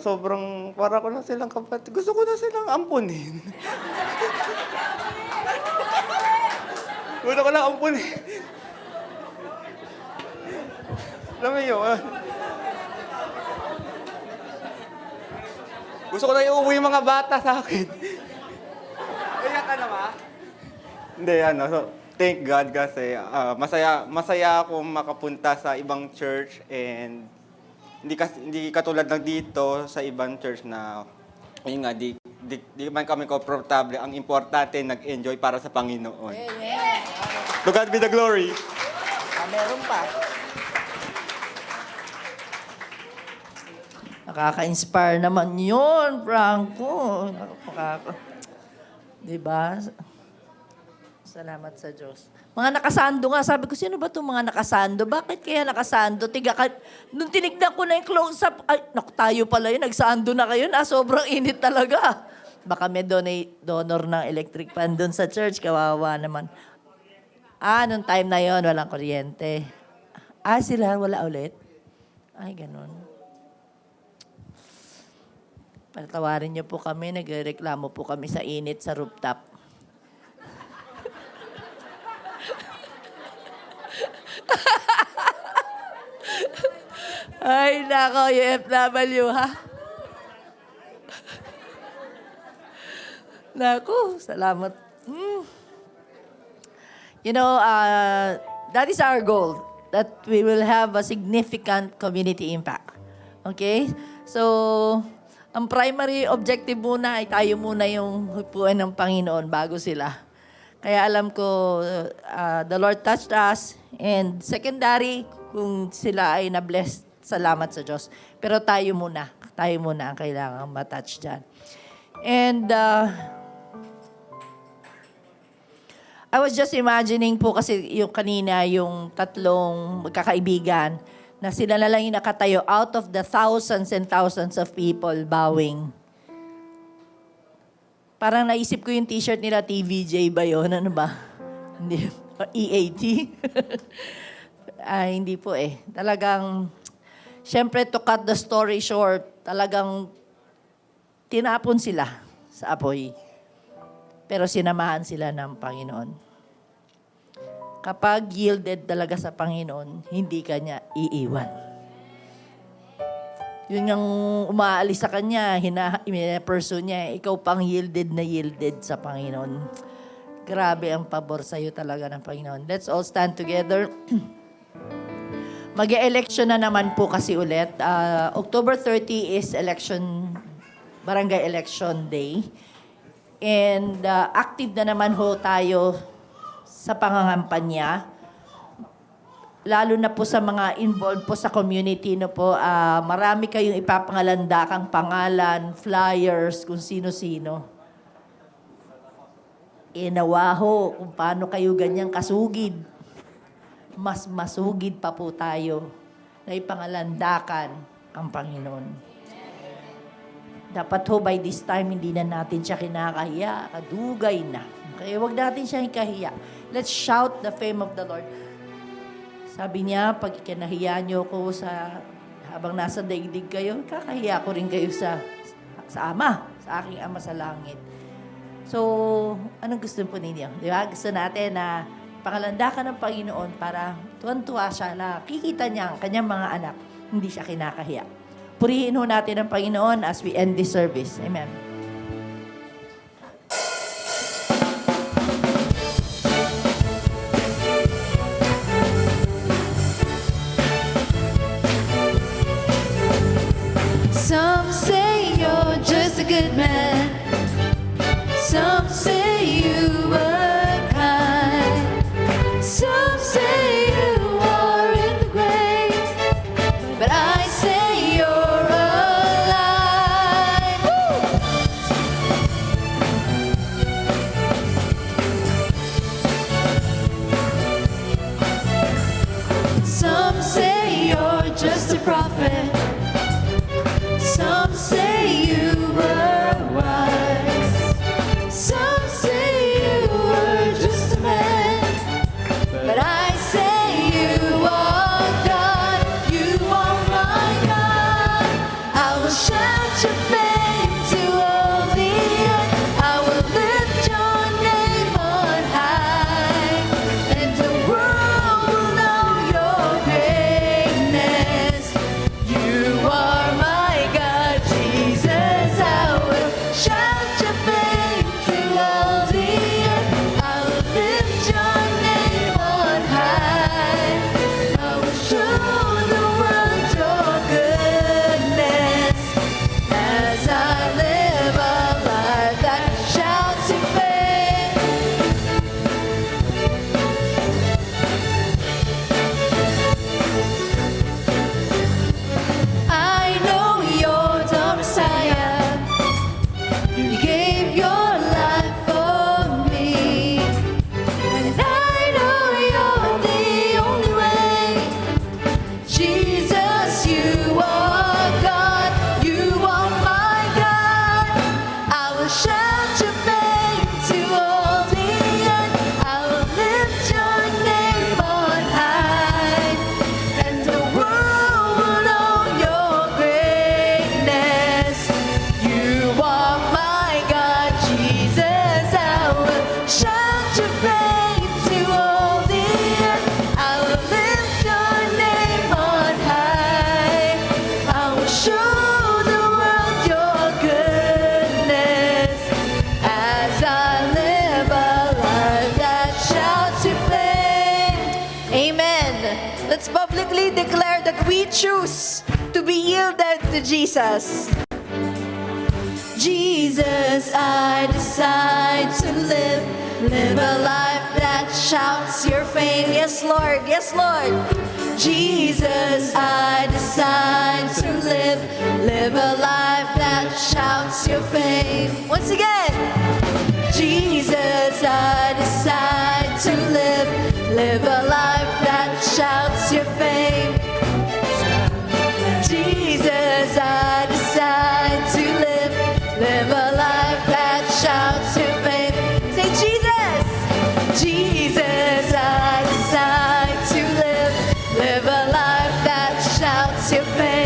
Sobrang, para ko na silang kapatid. Gusto ko na silang ampunin. Gusto ko na ampunin. Alam mo yun, gusto ko na iuwi yung mga bata sa akin. Iyak ka na ba? Hindi, thank God kasi masaya akong makapunta sa ibang church and hindi katulad ng dito sa ibang church na yun nga, di man kami komportable. Ang importante, nag-enjoy para sa Panginoon. Amen. To God be the glory. Meron pa. Nakaka-inspire naman yun, Franco. Diba? Salamat sa Diyos. Mga nakasando nga. Sabi ko, sino ba itong mga nakasando? Bakit kaya nakasando? Nung tinignan ko na yung close-up, ay, naku, tayo pala yun. Nagsando na kayo na. Sobrang init talaga. Baka may donor ng electric fan doon sa church. Kawawa naman. Nung time na yon walang kuryente. Sila wala ulit? Ay, ganun. Patawarin niyo po kami, nagreklamo po kami sa init sa rooftop. Ay, nako, UFW, ha? Nako, salamat. That is our goal, that we will have a significant community impact. Okay? So, ang primary objective muna ay tayo muna yung hupuan ng Panginoon bago sila. Kaya alam ko, the Lord touched us. And secondary, kung sila ay na-blessed, salamat sa Diyos. Pero tayo muna ang kailangan matouch dyan. And I was just imagining po kasi yung kanina, yung tatlong magkakaibigan, na sila na lang yung nakatayo out of the thousands and thousands of people bowing. Parang naisip ko yung t-shirt nila, TVJ ba yun? Ano ba? Hindi. EAT? Hindi po eh. Talagang Siyempre, to cut the story short, talagang tinapon sila sa apoy. Pero sinamahan sila ng Panginoon. Kapag yielded talaga sa Panginoon, hindi ka niya iiwan. Yun yung umaalis sa kanya, person niya, ikaw pang yielded sa Panginoon. Grabe ang pabor sa'yo talaga ng Panginoon. Let's all stand together. Mag-e-election na naman po kasi ulit. October 30 is barangay election day. And active na naman ho tayo sa pangangampanya. Lalo na po sa mga involved po sa community, no po, marami kayong ipapangalandakang pangalan, flyers, kung sino-sino. Nawa ho kung paano kayo ganyang kasugid. Mas masugid pa po tayo na ipangalandakan ang Panginoon. Dapat ho by this time, hindi na natin siya kinakahiya, kadugay na. Kaya wag natin siya ikahiya. Let's shout the fame of the Lord. Sabi niya, pag ikinahiya niyo ko habang nasa daigdig kayo, kakahiya ko rin kayo sa Ama, sa aking Ama sa langit. So, anong gusto po ninyo? Di ba? Gusto natin na pangalandakan ng Panginoon para tuwan-tuwa siya na kikita niya ang kanyang mga anak, hindi siya kinakahiya. Purihin ho natin ang Panginoon as we end this service. Amen. Some say you're just a good man. Some say you were kind. Some say you are in the grave. But I say you're alive. Woo! Some say you're just a prophet. Some say you were wise. Some say you were just a man. But I say you are God. You are my God. I will shout your fame to all the earth. I will lift your name on high. And the world will know your greatness. You are my God, Jesus. I will shout your fame to all the earth. I will lift your name on high. I will show the world your goodness as I live a life that shouts your fame. I know you're the Messiah. You gave your life for me. And I know you're the only way. Jesus, you are God. You are my God. I will shout your fame to all the earth. I will lift your name on high. And the world will know your greatness. You are my God, Jesus. I will shout your fame to all the earth. I will lift your name on high. I will show the world your goodness as I live a life that shouts your fame. Amen. Let's publicly declare that we choose to be yielded to Jesus. Jesus, I decide to live a life that shouts your fame. Yes, Lord. Yes, Lord. Jesus, I decide to live a life that shouts your fame. Once again. Jesus, I decide to live a life that shouts your fame. Jesus, I decide to live a life that shouts your fame. Say, Jesus, Jesus, I decide to live a life that shouts your fame.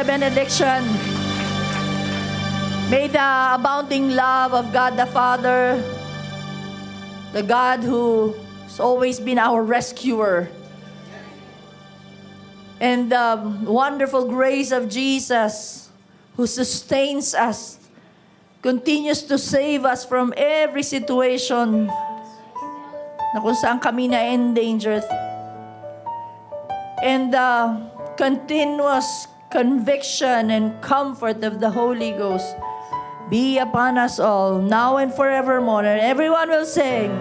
the benediction. May the abounding love of God the Father, the God who has always been our rescuer, and the wonderful grace of Jesus who sustains us, continues to save us from every situation na kung saan kami na-endangered. And the continuous conviction and comfort of the Holy Ghost be upon us all, now and forevermore. And everyone will sing,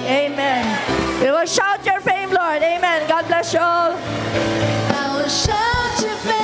Amen. We will shout your fame, Lord. Amen. God bless you all. I will shout your fame.